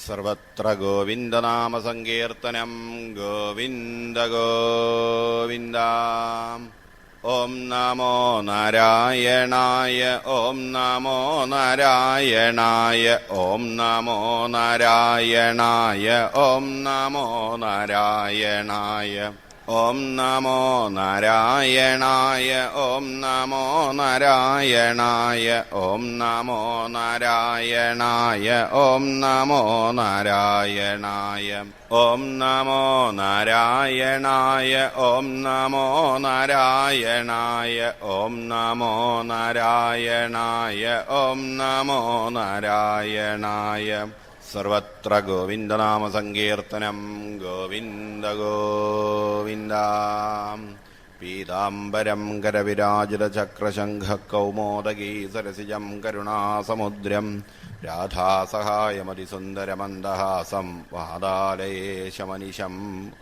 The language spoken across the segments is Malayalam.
സർവത്ര ഗോവിന്ദനാമസങ്കീർത്തനം ഗോവിന്ദ ഗോവിന്ദ. ഓം നമോ നാരായണായ ഓം നമോ നാരായണായ ഓം നമോ നാരായണായ ഓം നമോ നാരായണായ ഓം നമോ നാരായണായ ഓം നമോ നാരായണായ ഓം നമോ നാരായണായ ഓം നമോ നാരായണായ ഓം നമോ നാരായണായ ഓം നമോ നാരായണായ ഓം നമോ നാരായണായ ഓം നമോ നാരായണായ. സർവത്ര ഗോവിന്ദനാമസങ്കീർത്തനം ഗോവിന്ദ ഗോവിന്ദ. പീതാംബരം കരവിരാജിതചക്രശംഖകൗമോദഗീ സരസിജം കരുണാസമുദ്രം രാധാസഹായമതിസുന്ദരമന്ദഹാസം വാതാലയേശമനിശം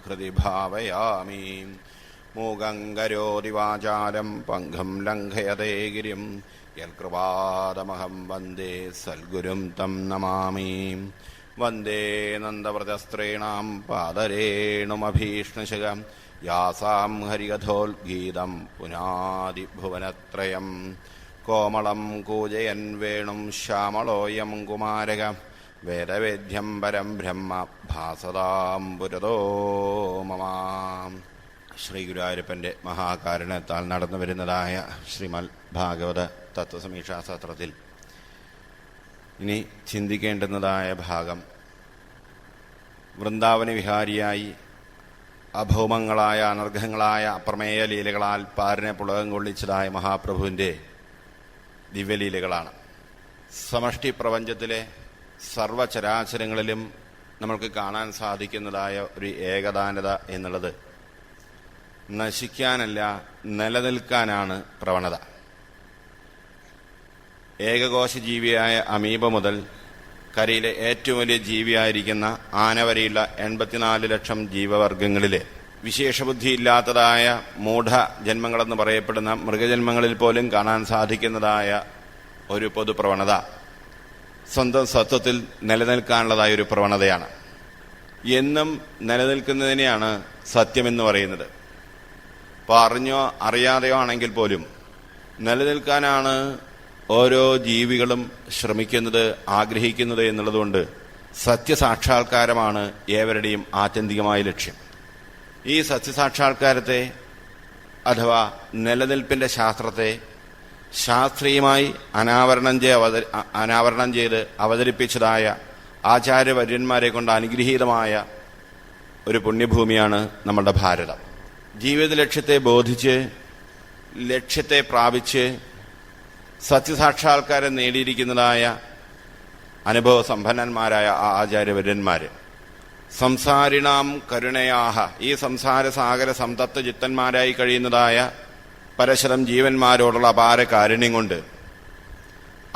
ഹൃദി ഭാവയാമി. മൂകം കരോതി വാചാലം പങ്കം ലംഘയതേ ഗിരിം യൽകൃപാദമഹം വന്ദേ സദ്ഗുരും തം നമാമി. വന്ദേ നന്ദവ്രതസ്ത്രീണാം പാദരേണുമഭീഷ്ണശകം യാസാം ഹരികഥോദ്ഗീതം പുനാദിഭുവനത്രയം. കോമളം കൂജയൻ വേണും ശ്യാമളോയം കുമാരക വേദവേദ്യം പരം ബ്രഹ്മ ഭാസതാം പുരതോ മമ. ശ്രീ ഗുരുവായൂരപ്പൻ്റെ മഹാകാരുണ്യത്താൽ നടന്നു വരുന്നതായ ശ്രീമദ് ഭാഗവത തത്വസമീക്ഷാസത്രത്തിൽ ഇനി ചിന്തിക്കേണ്ടുന്നതായ ഭാഗം, വൃന്ദാവന വിഹാരിയായി അഭൗമങ്ങളായ അനർഘങ്ങളായ അപ്രമേയ ലീലകളാൽ പാരിനെ പുളകം കൊള്ളിച്ചതായ മഹാപ്രഭുവിൻ്റെ ദിവ്യലീലകളാണ്. സമഷ്ടി പ്രപഞ്ചത്തിലെ സർവചരാചരങ്ങളിലും നമ്മൾക്ക് കാണാൻ സാധിക്കുന്നതായ ഒരു ഏകദാനത എന്നുള്ളത് നശിക്കാനല്ല, നിലനിൽക്കാനാണ് പ്രവണത. ഏകകോശ ജീവിയായ അമീബ മുതൽ കരയിലെ ഏറ്റവും വലിയ ജീവിയായിരിക്കുന്ന ആന വരെയുള്ള 84 ലക്ഷം ജീവവർഗങ്ങളിലെ വിശേഷബുദ്ധിയില്ലാത്തതായ മൂഢജന്മങ്ങളെന്ന് പറയപ്പെടുന്ന മൃഗജന്മങ്ങളിൽ പോലും കാണാൻ സാധിക്കുന്നതായ ഒരു പൊതുപ്രവണത സ്വന്തം സത്വത്തിൽ നിലനിൽക്കാനുള്ളതായ ഒരു പ്രവണതയാണ്. എന്നും നിലനിൽക്കുന്നതിനെയാണ് സത്യമെന്ന് പറയുന്നത്. അപ്പോൾ അറിഞ്ഞോ അറിയാതെയോ ആണെങ്കിൽ പോലും നിലനിൽക്കാനാണ് ഓരോ ജീവികളും ശ്രമിക്കുന്നത്, ആഗ്രഹിക്കുന്നത് എന്നുള്ളതുകൊണ്ട് സത്യസാക്ഷാത്കാരമാണ് ഏവരുടെയും ആത്യന്തികമായ ലക്ഷ്യം. ഈ സത്യസാക്ഷാത്കാരത്തെ അഥവാ നിലനിൽപ്പിൻ്റെ ശാസ്ത്രത്തെ ശാസ്ത്രീയമായി അനാവരണം ചെയ്ത് അവതരിപ്പിച്ചതായ ആചാര്യവര്യന്മാരെ കൊണ്ട് അനുഗ്രഹീതമായ ഒരു പുണ്യഭൂമിയാണ് നമ്മുടെ ഭാരതം. ജീവിത ലക്ഷ്യത്തെ ബോധിച്ച് ലക്ഷ്യത്തെ പ്രാപിച്ച് സത്യസാക്ഷാത്കാരം നേടിയിരിക്കുന്നതായ അനുഭവ സമ്പന്നന്മാരായ ആചാര്യവര്യന്മാർ സംസാരിണാം കരുണയാഹ, ഈ സംസാര സാഗര സംതപ്ത ചിത്തന്മാരായി കഴിയുന്നതായ പരശരം ജീവന്മാരോടുള്ള അപാര കാരുണ്യം കൊണ്ട്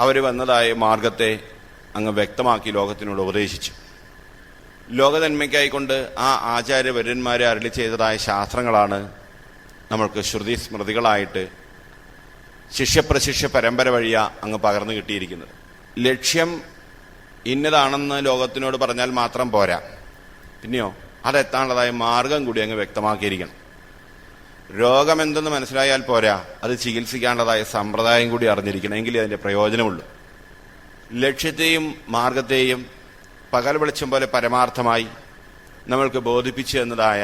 അവർ വന്നതായ മാർഗത്തെ അങ്ങ് വ്യക്തമാക്കി ലോകത്തിനോട് ഉപദേശിച്ചു. ലോകനന്മയ്ക്കായിക്കൊണ്ട് ആ ആചാര്യവര്യന്മാരെ അരുളി ചെയ്തതായ ശാസ്ത്രങ്ങളാണ് നമ്മൾക്ക് ശ്രുതി സ്മൃതികളായിട്ട് ശിഷ്യപ്രശിഷ്യ പരമ്പര വഴിയാ അങ്ങ് പകർന്നു കിട്ടിയിരിക്കുന്നത്. ലക്ഷ്യം ഇന്നതാണെന്ന് ലോകത്തിനോട് പറഞ്ഞാൽ മാത്രം പോരാ, പിന്നെയോ അതെത്താനുള്ളതായ മാർഗം കൂടി അങ്ങ് വ്യക്തമാക്കിയിരിക്കണം. രോഗമെന്തെന്ന് മനസ്സിലായാൽ പോരാ, അത് ചികിത്സിക്കാനുള്ളതായ സമ്പ്രദായം കൂടി അറിഞ്ഞിരിക്കണം, എങ്കിലേ അതിൻ്റെ പ്രയോജനമുള്ളൂ. ലക്ഷ്യത്തെയും മാർഗത്തെയും പകൽ വെളിച്ചം പോലെ പരമാർത്ഥമായി നമ്മൾക്ക് ബോധിപ്പിച്ചു എന്നതായ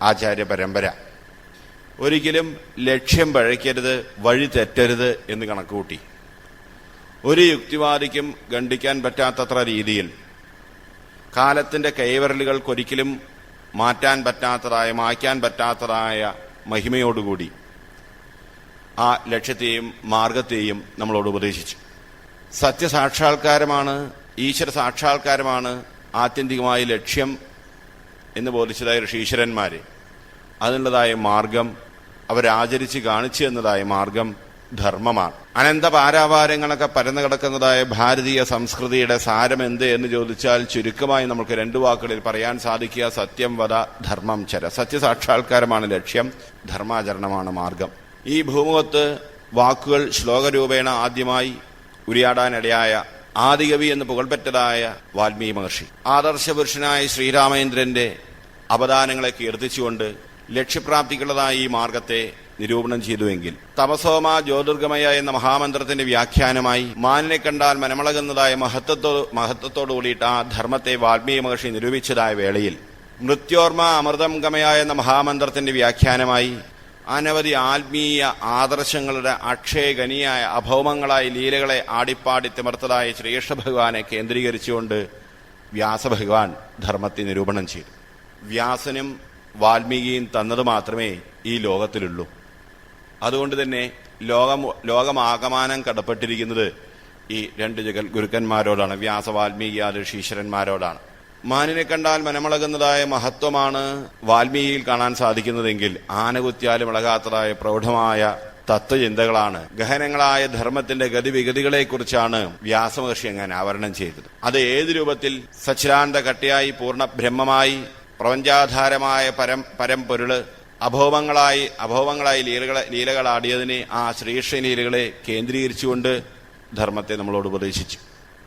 ആചാര്യ പരമ്പര. ഒരിക്കലും ലക്ഷ്യം പഴയ്ക്കരുത്, വഴി തെറ്റരുത് എന്ന് കണക്കുകൂട്ടി ഒരു യുക്തിവാദിക്കും ഖണ്ഡിക്കാൻ പറ്റാത്തത്ര രീതിയിൽ കാലത്തിൻ്റെ കൈവിരലുകൾക്കൊരിക്കലും മാറ്റാൻ പറ്റാത്തതായ മായ്ക്കാൻ പറ്റാത്തതായ മഹിമയോടുകൂടി ആ ലക്ഷ്യത്തെയും മാർഗത്തെയും നമ്മളോട് ഉപദേശിച്ചു. സത്യസാക്ഷാത്കാരമാണ്, ഈശ്വര സാക്ഷാത്കാരമാണ് ആത്യന്തികമായ ലക്ഷ്യം എന്ന് ബോധിച്ചതായ ഋഷീശ്വരന്മാർ അതിനുള്ളതായ മാർഗം അവരാചരിച്ച് കാണിച്ചു എന്നതായ മാർഗം ധർമ്മമാണ്. അനന്ത പാരാവാരങ്ങളൊക്കെ പരന്നു കിടക്കുന്നതായ ഭാരതീയ സംസ്കൃതിയുടെ സാരം എന്ത് എന്ന് ചോദിച്ചാൽ ചുരുക്കമായി നമുക്ക് 2 വാക്കുകളിൽ പറയാൻ സാധിക്കുക: സത്യം വദ ധർമ്മം ചര. സത്യസാക്ഷാത്കാരമാണ് ലക്ഷ്യം, ധർമാചരണമാണ് മാർഗം. ഈ ഭൂമുഖത്ത് വാക്കുകൾ ശ്ലോകരൂപേണ ആദ്യമായി ഉരിയാടാനിടയായ ആദികവി എന്ന് പുകൾപെറ്റതായ വാൽമീകി മഹർഷി ആദർശപുരുഷനായ ശ്രീരാമചന്ദ്രന്റെ അവദാനങ്ങളെ കീർത്തിച്ചുകൊണ്ട് ലക്ഷ്യപ്രാപ്തിക്കുള്ളതായ ഈ മാർഗത്തെ നിരൂപണം ചെയ്തുവെങ്കിൽ തപസോമ ജ്യോതിർഗമയ എന്ന മഹാമന്ത്രത്തിന്റെ വ്യാഖ്യാനമായി മാനിനെ കണ്ടാൽ മനമളകുന്നതായ മഹത്വത്തോടു കൂടിയിട്ട് ആ ധർമ്മത്തെ വാൽമീകി മഹർഷി നിരൂപിച്ചതായ വേളയിൽ മൃത്യോർമ അമൃതം ഗമയ എന്ന മഹാമന്ത്രത്തിന്റെ വ്യാഖ്യാനമായി അനവധി ആത്മീയ ആദർശങ്ങളുടെ അക്ഷയഗനിയായ അഭൗമങ്ങളായ ലീലകളെ ആടിപ്പാടി തിമർത്തതായ ശ്രീകൃഷ്ണ ഭഗവാനെ കേന്ദ്രീകരിച്ചുകൊണ്ട് വ്യാസഭഗവാൻ ധർമ്മത്തെ നിരൂപണം ചെയ്തു. വ്യാസനും വാൽമീകിയും തന്നത് മാത്രമേ ഈ ലോകത്തിലുള്ളൂ. അതുകൊണ്ട് തന്നെ ലോകമാകമാനം കടപ്പെട്ടിരിക്കുന്നത് ഈ രണ്ട് ഗുരുക്കന്മാരോടാണ്, വ്യാസ വാൽമീകി ആദി ഋഷീശ്വരന്മാരോടാണ്. മാനിനെ കണ്ടാൽ മനമളകുന്നതായ മഹത്വമാണ് വാൽമീകിയിൽ കാണാൻ സാധിക്കുന്നതെങ്കിൽ ആനകുത്തിയാലും ഇളകാത്തതായ പ്രൗഢമായ തത്വചിന്തകളാണ്, ഗഹനങ്ങളായ ധർമ്മത്തിന്റെ ഗതിവിഗതികളെക്കുറിച്ചാണ് വ്യാസമഹർഷി അങ്ങനെ ആവരണം ചെയ്തത്. അത് ഏത് രൂപത്തിൽ സച്ചിദാനന്ദ കട്ടയായി പൂർണ്ണ ബ്രഹ്മമായി പ്രപഞ്ചാധാരമായ പരംപൊരുള് അഭൗമങ്ങളായി ലീലകളാടിയതിനെ ആ ശ്രീകൃഷ്ണ ലീലകളെ കേന്ദ്രീകരിച്ചുകൊണ്ട് ധർമ്മത്തെ നമ്മളോട് ഉപദേശിച്ചു.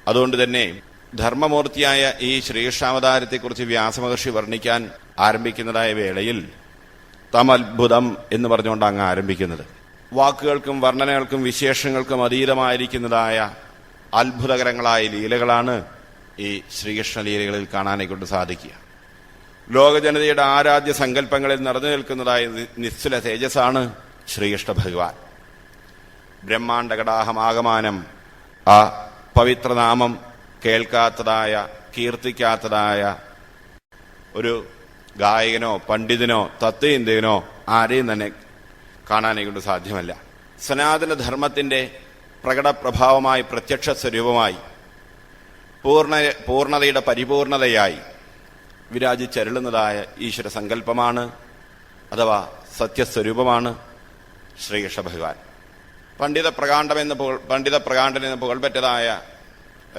അതുകൊണ്ട് തന്നെ ധർമ്മമൂർത്തിയായ ഈ ശ്രീകൃഷ്ണാവതാരത്തെക്കുറിച്ച് വ്യാസമഹർഷി വർണ്ണിക്കാൻ ആരംഭിക്കുന്നതായ വേളയിൽ തമത്ഭുതം എന്ന് പറഞ്ഞുകൊണ്ട് അങ്ങ് ആരംഭിക്കുന്നത് വാക്കുകൾക്കും വർണ്ണനകൾക്കും വിശേഷങ്ങൾക്കും അതീതമായിരിക്കുന്നതായ അത്ഭുതകരങ്ങളായ ലീലകളാണ് ഈ ശ്രീകൃഷ്ണ ലീലകളിൽ കാണാനെക്കൊണ്ട് സാധിക്കുക. ലോകജനതയുടെ ആരാധ്യ സങ്കല്പങ്ങളിൽ നിറഞ്ഞു നിൽക്കുന്നതായ നിശ്ചല തേജസ്സാണ് ശ്രീകൃഷ്ണ ഭഗവാൻ. ബ്രഹ്മാണ്ഡകടാഹമാകമാനം ആ പവിത്രനാമം കേൾക്കാത്തതായ കീർത്തിക്കാത്തതായ ഒരു ഗായകനോ പണ്ഡിതനോ തത്വചിന്തകനോ ആരെയും തന്നെ കാണാനെക്കൊണ്ട് സാധ്യമല്ല. സനാതന ധർമ്മത്തിന്റെ പ്രകടപ്രഭാവമായി പ്രത്യക്ഷ സ്വരൂപമായി പൂർണ്ണതയുടെ പരിപൂർണതയായി വിരാജിച്ചരുളുന്നതായ ഈശ്വര സങ്കല്പമാണ് അഥവാ സത്യസ്വരൂപമാണ് ശ്രീകൃഷ്ണ ഭഗവാൻ. പണ്ഡിത പ്രകാണ്ഡൻ എന്ന് പുകൾപെറ്റതായ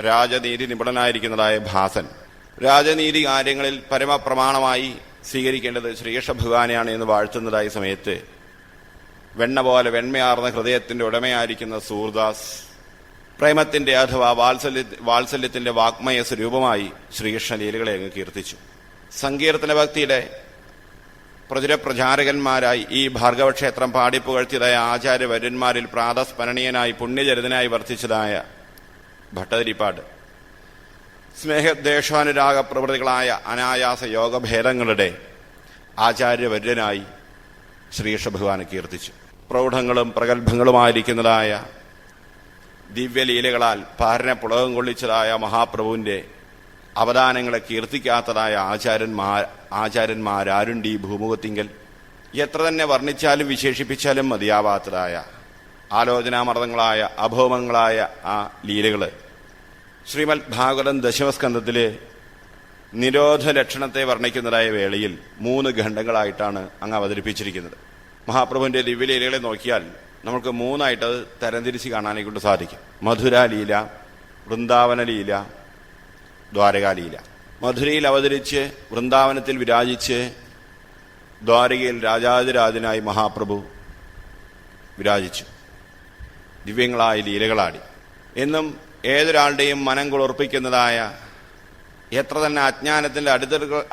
രാജനീതി നിപുണനായിരിക്കുന്നതായ ഭാസൻ രാജനീതി കാര്യങ്ങളിൽ പരമപ്രമാണമായി സ്വീകരിക്കേണ്ടത് ശ്രീകൃഷ്ണ ഭഗവാനെയാണ് എന്ന് വാഴ്ത്തുന്നതായ സമയത്ത് വെണ്ണ പോലെ വെണ്മയാർന്ന ഹൃദയത്തിന്റെ ഉടമയായിരിക്കുന്ന സൂർദാസ് പ്രേമത്തിന്റെ അഥവാ വാത്സല്യത്തിന്റെ വാഗ്മയ സ്വരൂപമായി ശ്രീകൃഷ്ണ ലീലകളെ അങ്ങ് കീർത്തിച്ചു. സങ്കീർത്തന ഭക്തിയുടെ പ്രചാരകന്മാരായി ഈ ഭാർഗവക്ഷേത്രം പാടിപ്പുകഴ്ത്തിയതായ ആചാര്യവര്യന്മാരിൽ പ്രാതസ്മരണീയനായി പുണ്യചരിതനായി വർത്തിച്ചതായ ഭട്ടതിരിപ്പാട് സ്നേഹദേശാനുരാഗ പ്രവൃത്തികളായ അനായാസ യോഗഭേദങ്ങളുടെ ആചാര്യവര്യനായി ശ്രീകൃഷ്ണ ഭഗവാനെ കീർത്തിച്ചു. പ്രൗഢങ്ങളും പ്രഗത്ഭങ്ങളുമായിരിക്കുന്നതായ ദിവ്യലീലകളാൽ പാരനെ പുളകം കൊള്ളിച്ചതായ മഹാപ്രഭുവിന്റെ അവദാനങ്ങളെ കീർത്തിക്കാത്തതായ ആചാര്യന്മാരാരുണ്ട് ഈ ഭൂമുഖത്തിങ്കൽ? എത്ര തന്നെ വർണ്ണിച്ചാലും വിശേഷിപ്പിച്ചാലും മതിയാവാത്തതായ ആലോചനാമർദ്ദങ്ങളായ അഭൗമങ്ങളായ ആ ലീലകള് ശ്രീമദ് ഭാഗവതം ദശമസ്കന്ധത്തില് നിരോധ ലക്ഷണത്തെ വർണ്ണിക്കുന്നതായ വേളയിൽ 3 ഖണ്ഡങ്ങളായിട്ടാണ് അങ്ങ് അവതരിപ്പിച്ചിരിക്കുന്നത്. മഹാപ്രഭുവിന്റെ ദിവ്യലീലകളെ നോക്കിയാൽ നമുക്ക് 3ആയിട്ട് അത് തരംതിരിച്ച് കാണാനെക്കൊണ്ട് സാധിക്കും. മധുരാലീല, വൃന്ദാവനലീല, ദ്വാരകാലീല. മധുരയിൽ അവതരിച്ച് വൃന്ദാവനത്തിൽ വിരാജിച്ച് ദ്വാരകയിൽ രാജാതിരാജനായി മഹാപ്രഭു വിരാജിച്ചു. ദിവ്യങ്ങളായ ലീലകളാടി. എന്നും ഏതൊരാളുടെയും മനം കുളിർപ്പിക്കുന്നതായ എത്ര തന്നെ അജ്ഞാനത്തിന്റെ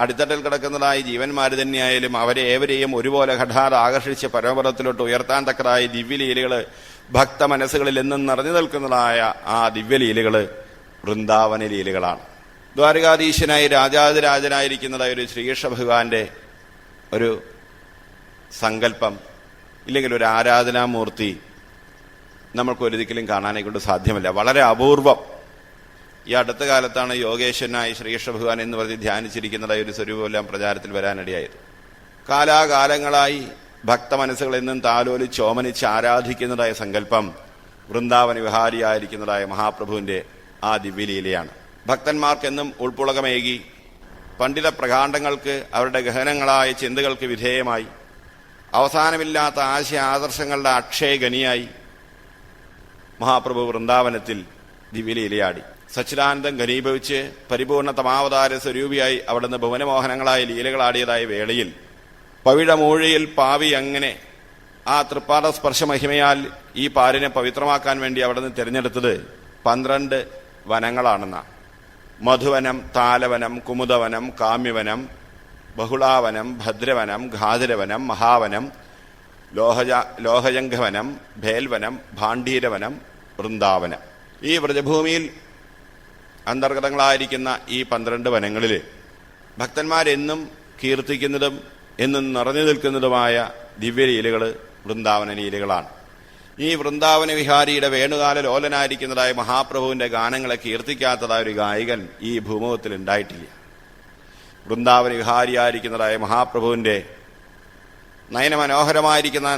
അടിത്തട്ടിൽ കിടക്കുന്നതായ ജീവന്മാർ തന്നെയായാലും അവരെ ഏവരെയും ഒരുപോലെ ഹഠാത് ആകർഷിച്ച് പരമപദത്തിലോട്ട് ഉയർത്താൻ തക്കതായ ദിവ്യലീലകള് ഭക്ത മനസ്സുകളിൽ എന്നും നിറഞ്ഞു നിൽക്കുന്നതായ ആ ദിവ്യലീലകള് വൃന്ദാവന ലീലകളാണ്. ദ്വാരകാധീശനായി രാജാതിരാജനായിരിക്കുന്നതായ ഒരു ശ്രീകൃഷ്ണ ഭഗവാന്റെ ഒരു സങ്കല്പം ഇല്ലെങ്കിൽ ഒരു ആരാധനാമൂർത്തി നമ്മൾക്കൊരിക്കലും കാണാനെക്കൊണ്ട് സാധ്യമല്ല. വളരെ അപൂർവം. ഈ അടുത്ത കാലത്താണ് യോഗേശ്വരനായി ശ്രീകൃഷ്ണ ഭഗവാൻ എന്ന് പറഞ്ഞ് ധ്യാനിച്ചിരിക്കുന്നതായ ഒരു സ്വരൂപമെല്ലാം പ്രചാരത്തിൽ വരാനിടയായത്. കാലാകാലങ്ങളായി ഭക്ത മനസ്സുകൾ എന്നും താലോലി ചോമനിച്ച് ആരാധിക്കുന്നതായ സങ്കല്പം വൃന്ദാവന വിഹാരിയായിരിക്കുന്നതായ മഹാപ്രഭുവിന്റെ ആ ദിവ്യലീലയാണ്. ഭക്തന്മാർക്കെന്നും ഉൾപ്പുളകമേകി പണ്ഡിത പ്രകാണ്ഡങ്ങൾക്ക് അവരുടെ ഗഹനങ്ങളായ ചിന്തകൾക്ക് വിധേയമായി അവസാനമില്ലാത്ത ആശയ ആദർശങ്ങളുടെ അക്ഷയഗനിയായി മഹാപ്രഭു വൃന്ദാവനത്തിൽ ദിവ്യലീലയാടി. സച്ചിദാനന്ദം ഘനീഭവിച്ച് പരിപൂർണ തമാവതാര സ്വരൂപിയായി അവിടുന്ന് ഭുവനമോഹനങ്ങളായ ലീലകളാടിയതായ വേളയിൽ പവിഴമൂഴിയിൽ പാവി അങ്ങനെ ആ തൃപ്പാദ സ്പർശ മഹിമയാൽ ഈ പാലിനെ പവിത്രമാക്കാൻ വേണ്ടി അവിടുന്ന് തിരഞ്ഞെടുത്തത് 12 വനങ്ങളാണെന്നാണ്. മധുവനം, താലവനം, കുമുദവനം, കാമ്യവനം, ബഹുളാവനം, ഭദ്രവനം, ഘാതിരവനം, മഹാവനം, ലോഹജംഘവനം, ഭേൽവനം, ഭാണ്ഡീരവനം, വൃന്ദാവനം. ഈ വ്രജഭൂമിയിൽ അന്തർഗതങ്ങളായിരിക്കുന്ന ഈ 12 വനങ്ങളിൽ ഭക്തന്മാരെന്നും കീർത്തിക്കുന്നതും എന്നും നിറഞ്ഞു നിൽക്കുന്നതുമായ ദിവ്യലീലകൾ വൃന്ദാവന ലീലകളാണ്. ഈ വൃന്ദാവന വിഹാരിയുടെ വേണുകാല ലോലനായിരിക്കുന്നതായ മഹാപ്രഭുവിന്റെ ഗാനങ്ങളെ കീർത്തിക്കാത്തതായ ഒരു ഗായകൻ ഈ ഭൂമുഖത്തിൽ ഉണ്ടായിട്ടില്ല. വൃന്ദാവന വിഹാരിയായിരിക്കുന്നതായ മഹാപ്രഭുവിന്റെ നയനമനോഹരമായിരിക്കുന്ന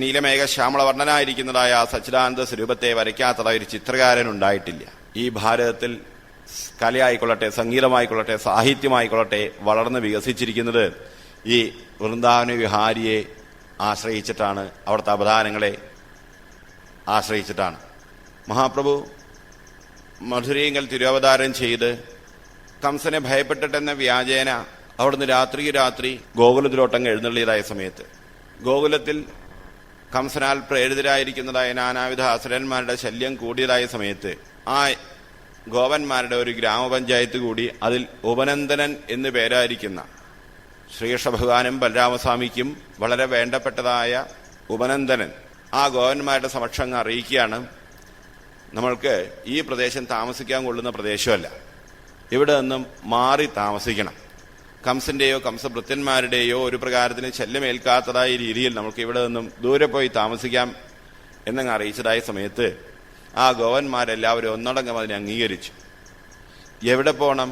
നീലമേഘ ശ്യാമളവർണ്ണനായിരിക്കുന്നതായ ആ സച്ചിദാനന്ദ സ്വരൂപത്തെ വരയ്ക്കാത്തതായ ഒരു ചിത്രകാരൻ ഉണ്ടായിട്ടില്ല. ഈ ഭാരതത്തിൽ കലയായിക്കൊള്ളട്ടെ, സംഗീതമായിക്കൊള്ളട്ടെ, സാഹിത്യമായിക്കൊള്ളട്ടെ വളർന്ന് വികസിച്ചിരിക്കുന്നത് ഈ വൃന്ദാവന വിഹാരിയെ ആശ്രയിച്ചിട്ടാണ്, അവിടുത്തെ അവതാരങ്ങളെ ആശ്രയിച്ചിട്ടാണ്. മഹാപ്രഭു മധുരയിങ്കൽ തിരുവവതാരം ചെയ്ത് കംസനെ ഭയപ്പെട്ടിട്ടെന്ന വ്യാജേന അവിടുന്ന് രാത്രി ഗോകുലത്തിലോട്ടങ്ങ് എഴുന്നള്ളിയതായ സമയത്ത് ഗോകുലത്തിൽ കംസനാൽ പ്രേരിതരായിരിക്കുന്നതായ നാനാവിധ അസുരന്മാരുടെ ശല്യം കൂടിയതായ സമയത്ത് ആ ഗോപന്മാരുടെ ഒരു ഗ്രാമപഞ്ചായത്ത് കൂടി അതിൽ ഉപനന്ദനൻ എന്നു പേരായിരിക്കുന്ന ശ്രീകൃഷ്ണ ഭഗവാനും ബലരാമസ്വാമിക്കും വളരെ വേണ്ടപ്പെട്ടതായ ഉപനന്ദനൻ ആ ഗോപന്മാരുടെ സമക്ഷം അറിയിക്കുകയാണ്, നമ്മൾക്ക് ഈ പ്രദേശം താമസിക്കാൻ കൊള്ളുന്ന പ്രദേശമല്ല, ഇവിടെ നിന്നും മാറി താമസിക്കണം. കംസന്റെയോ കംസഭൃത്യന്മാരുടെയോ ഒരു പ്രകാരത്തിന് ശല്യമേൽക്കാത്തതായ രീതിയിൽ നമുക്ക് ഇവിടെ നിന്നും ദൂരെ പോയി താമസിക്കാം എന്നങ്ങ് അറിയിച്ചതായ സമയത്ത് ആ ഗോവന്മാരെല്ലാവരും ഒന്നടങ്കം അതിനെ അംഗീകരിച്ചു. എവിടെ പോകണം?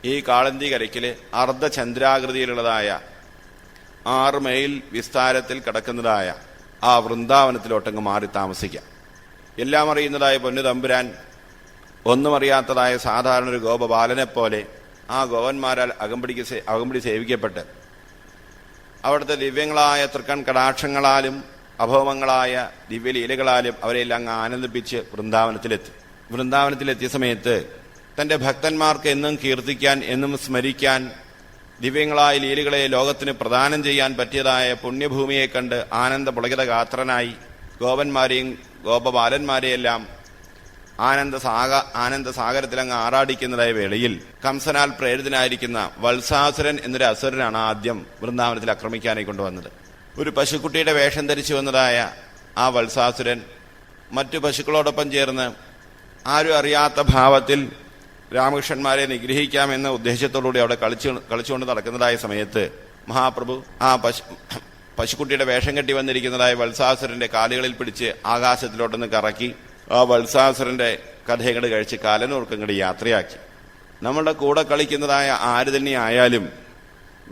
ഈ കാളന്തി കരയ്ക്കില് അർദ്ധചന്ദ്രാകൃതിയിലുള്ളതായ 6 മൈൽ വിസ്താരത്തിൽ കിടക്കുന്നതായ ആ വൃന്ദാവനത്തിലോട്ടങ്ങ് മാറി താമസിക്കാം. എല്ലാം അറിയുന്നതായ പൊന്നു തമ്പുരാൻ ഒന്നും അറിയാത്തതായ സാധാരണ ഒരു ഗോപബാലനെപ്പോലെ ആ ഗോവന്മാരാൽ അകമ്പടി സേവിക്കപ്പെട്ട് അവിടുത്തെ ദിവ്യങ്ങളായ തൃക്കൺ കടാക്ഷങ്ങളാലും അഭവങ്ങളായ ദിവ്യലീലകളാലും അവരെല്ലാം അങ്ങ് ആനന്ദിപ്പിച്ച് വൃന്ദാവനത്തിലെത്തിയ സമയത്ത് തന്റെ ഭക്തന്മാർക്ക് എന്നും കീർത്തിക്കാൻ, എന്നും സ്മരിക്കാൻ, ദിവ്യങ്ങളായ ലീലകളെ ലോകത്തിന് പ്രദാനം ചെയ്യാൻ പറ്റിയതായ പുണ്യഭൂമിയെ കണ്ട് ആനന്ദ പുളകിത ഗാത്രനായി ഗോപന്മാരെയും ഗോപബാലന്മാരെയെല്ലാം ആനന്ദസാഗരത്തിലങ്ങ് ആറാടിക്കുന്നതായ വേളയിൽ കംസനാൽ പ്രേരിതനായിരിക്കുന്ന വത്സാസുരൻ എന്നൊരു അസുരനാണ് ആദ്യം വൃന്ദാവനത്തിൽ ആക്രമിക്കാനായി കൊണ്ടുവന്നത്. ഒരു പശുക്കുട്ടിയുടെ വേഷം ധരിച്ചു വന്നതായ ആ വത്സാസുരൻ മറ്റു പശുക്കളോടൊപ്പം ചേർന്ന് ആരും അറിയാത്ത ഭാവത്തിൽ രാമകൃഷ്ണന്മാരെ നിഗ്രഹിക്കാമെന്ന ഉദ്ദേശത്തോടുകൂടി അവിടെ കളിച്ചുകൊണ്ട് നടക്കുന്നതായ സമയത്ത് മഹാപ്രഭു ആ പശുക്കുട്ടിയുടെ വേഷം കെട്ടി വന്നിരിക്കുന്നതായ വത്സാസുരന്റെ കാലുകളിൽ പിടിച്ച് ആകാശത്തിലോട്ടൊന്ന് കറക്കി ആ വത്സാസുരന്റെ കഥയങ്ങട് കഴിച്ച് കാലനൂർക്കങ്ങട് യാത്രയാക്കി. നമ്മളുടെ കൂടെ കളിക്കുന്നതായ ആര് തന്നെ ആയാലും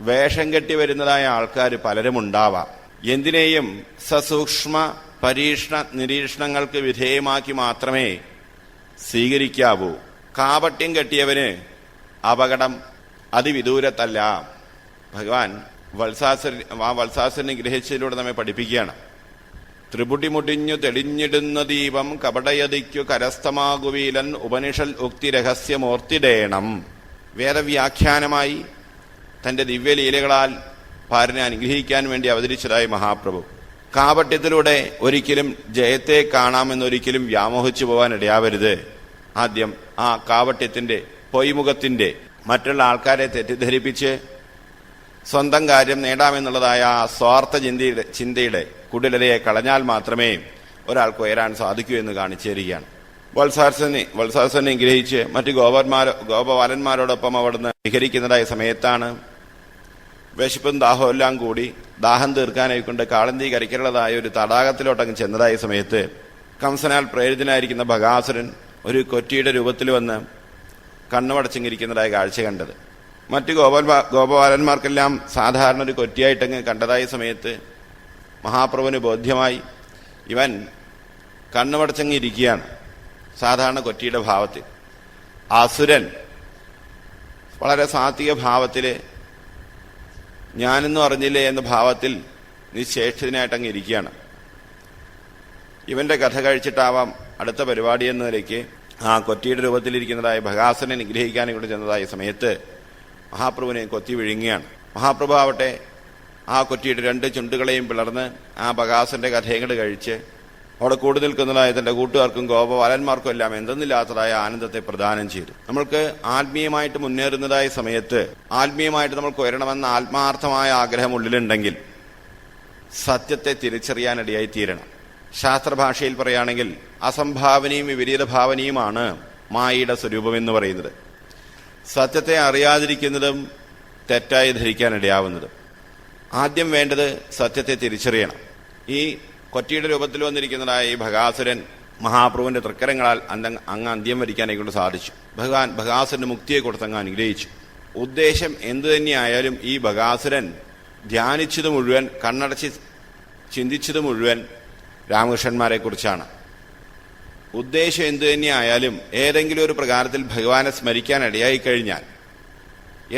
വേഷം കെട്ടി വരുന്നതായ ആൾക്കാർ പലരും ഉണ്ടാവാം. എന്തിനേയും സസൂക്ഷ്മ പരീക്ഷണ നിരീക്ഷണങ്ങൾക്ക് വിധേയമാക്കി മാത്രമേ സ്വീകരിക്കാവൂ. കാപട്യം കെട്ടിയവന് അപകടം അതിവിദൂരത്തല്ല. ഭഗവാൻ വത്സാസുരനെ ഗ്രഹിച്ചതിലൂടെ നമ്മെ പഠിപ്പിക്കുകയാണ്. ത്രിപുടി മുടിഞ്ഞു തെളിഞ്ഞിടുന്ന ദീപം കപടയതിക്കു കരസ്ഥമാകുവീലൻ ഉപനിഷൽ ഉക്തി രഹസ്യമോർത്തിടേണം. വേദവ്യാഖ്യാനമായി തന്റെ ദിവ്യലീലകളാൽ പാരനെ അനുഗ്രഹിക്കാൻ വേണ്ടി അവതരിച്ചതായി മഹാപ്രഭു കാപട്യത്തിലൂടെ ഒരിക്കലും ജയത്തെ കാണാമെന്നൊരിക്കലും വ്യാമോഹിച്ചു പോകാൻ ഇടയാവരുത്. ആദ്യം ആ കാപട്യത്തിന്റെ പൊയ്മുഖത്തിന്റെ മറ്റുള്ള ആൾക്കാരെ തെറ്റിദ്ധരിപ്പിച്ച് സ്വന്തം കാര്യം നേടാമെന്നുള്ളതായ ആ സ്വാർത്ഥ ചിന്തയുടെ കുടിലതയെ കളഞ്ഞാൽ മാത്രമേ ഒരാൾക്ക് ഉയരാൻ സാധിക്കൂ എന്ന് കാണിച്ചു തരികയാണ്. വത്സാസുരനെ ഗ്രഹിച്ച് മറ്റു ഗോപബാലന്മാരോടൊപ്പം അവിടുന്ന് വിഹരിക്കുന്നതായ സമയത്താണ് വിശപ്പും ദാഹവും എല്ലാം കൂടി ദാഹം തീർക്കാനായിക്കൊണ്ട് കാളന്തി കരയ്ക്കുള്ളതായ ഒരു തടാകത്തിലോട്ടങ്ങ് ചെന്നതായ സമയത്ത് കംസനാൽ പ്രേരിതനായിരിക്കുന്ന ബകാസുരൻ ഒരു കൊറ്റിയുടെ രൂപത്തിൽ വന്ന് കണ്ണുമടച്ചിരിക്കുന്നതായ കാഴ്ച കണ്ടത്. മറ്റു ഗോപബാലന്മാർക്കെല്ലാം സാധാരണ ഒരു കൊറ്റിയായിട്ടങ്ങ് കണ്ടതായ സമയത്ത് മഹാപ്രഭുവിന് ബോധ്യമായി ഇവൻ കണ്ണുമടച്ചങ്ങിരിക്കുകയാണ് സാധാരണ കൊറ്റിയുടെ ഭാവത്തിൽ. അസുരൻ വളരെ സാത്വിക ഭാവത്തിൽ ഞാനൊന്നും അറിഞ്ഞില്ലേ എന്ന ഭാവത്തിൽ നിശ്ചേഷ്ടനായിട്ടങ്ങ് ഇരിക്കുകയാണ്. ഇവന്റെ കഥ കഴിച്ചിട്ടാവാം അടുത്ത പരിപാടി എന്ന നിലയ്ക്ക് ആ കൊറ്റിയുടെ രൂപത്തിലിരിക്കുന്നതായ ബകാസുരനെ നിഗ്രഹിക്കാനും കൂടെ ചെന്നതായ സമയത്ത് മഹാപ്രഭുവിനെ കൊത്തി വിഴുങ്ങുകയാണ്. മഹാപ്രഭു ആവട്ടെ ആ കൊറ്റിയുടെ 2 ചുണ്ടുകളെയും പിളർന്ന് ആ ബകാസുരന്റെ കഥയും കൂടെ കഴിച്ച് അവിടെ കൂടി നിൽക്കുന്നതായ തന്റെ കൂട്ടുകാർക്കും ഗോപബാലന്മാർക്കും എല്ലാം എന്തെന്നില്ലാത്തതായ ആനന്ദത്തെ പ്രദാനം ചെയ്തു. നമ്മൾക്ക് ആത്മീയമായിട്ട് മുന്നേറുന്നതായ സമയത്ത് ആത്മീയമായിട്ട് നമ്മൾക്ക് ഉയരണമെന്ന ആത്മാർത്ഥമായ ആഗ്രഹം ഉള്ളിലുണ്ടെങ്കിൽ സത്യത്തെ തിരിച്ചറിയാനിടയായി തീരണം. ശാസ്ത്രഭാഷയിൽ പറയുകയാണെങ്കിൽ അസംഭാവനയും വിപരീത ഭാവനയുമാണ് മായയുടെ സ്വരൂപമെന്ന് പറയുന്നത്. സത്യത്തെ അറിയാതിരിക്കുന്നതും തെറ്റായി ധരിക്കാനിടയാവുന്നതും. ആദ്യം വേണ്ടത് സത്യത്തെ തിരിച്ചറിയണം. ഈ കൊറ്റിയുടെ രൂപത്തിൽ വന്നിരിക്കുന്നതായ ഈ ഭഗാസുരൻ മഹാപ്രഭുവിന്റെ തൃക്കരങ്ങളാൽ അങ്ങ് അന്ത്യം വരിക്കാനെ കൊണ്ട് സാധിച്ചു. ഭഗവാൻ ഭഗാസുരന് മുക്തിയെ കൊടുത്തങ്ങ് അനുഗ്രഹിച്ചു. ഉദ്ദേശം എന്തു തന്നെയായാലും ഈ ഭഗാസുരൻ ധ്യാനിച്ചത് മുഴുവൻ, കണ്ണടച്ച് ചിന്തിച്ചത് മുഴുവൻ രാമകൃഷ്ണന്മാരെ കുറിച്ചാണ്. ഉദ്ദേശം എന്തു തന്നെയായാലും ഏതെങ്കിലും ഒരു പ്രകാരത്തിൽ ഭഗവാനെ സ്മരിക്കാൻ ഇടയായി കഴിഞ്ഞാൽ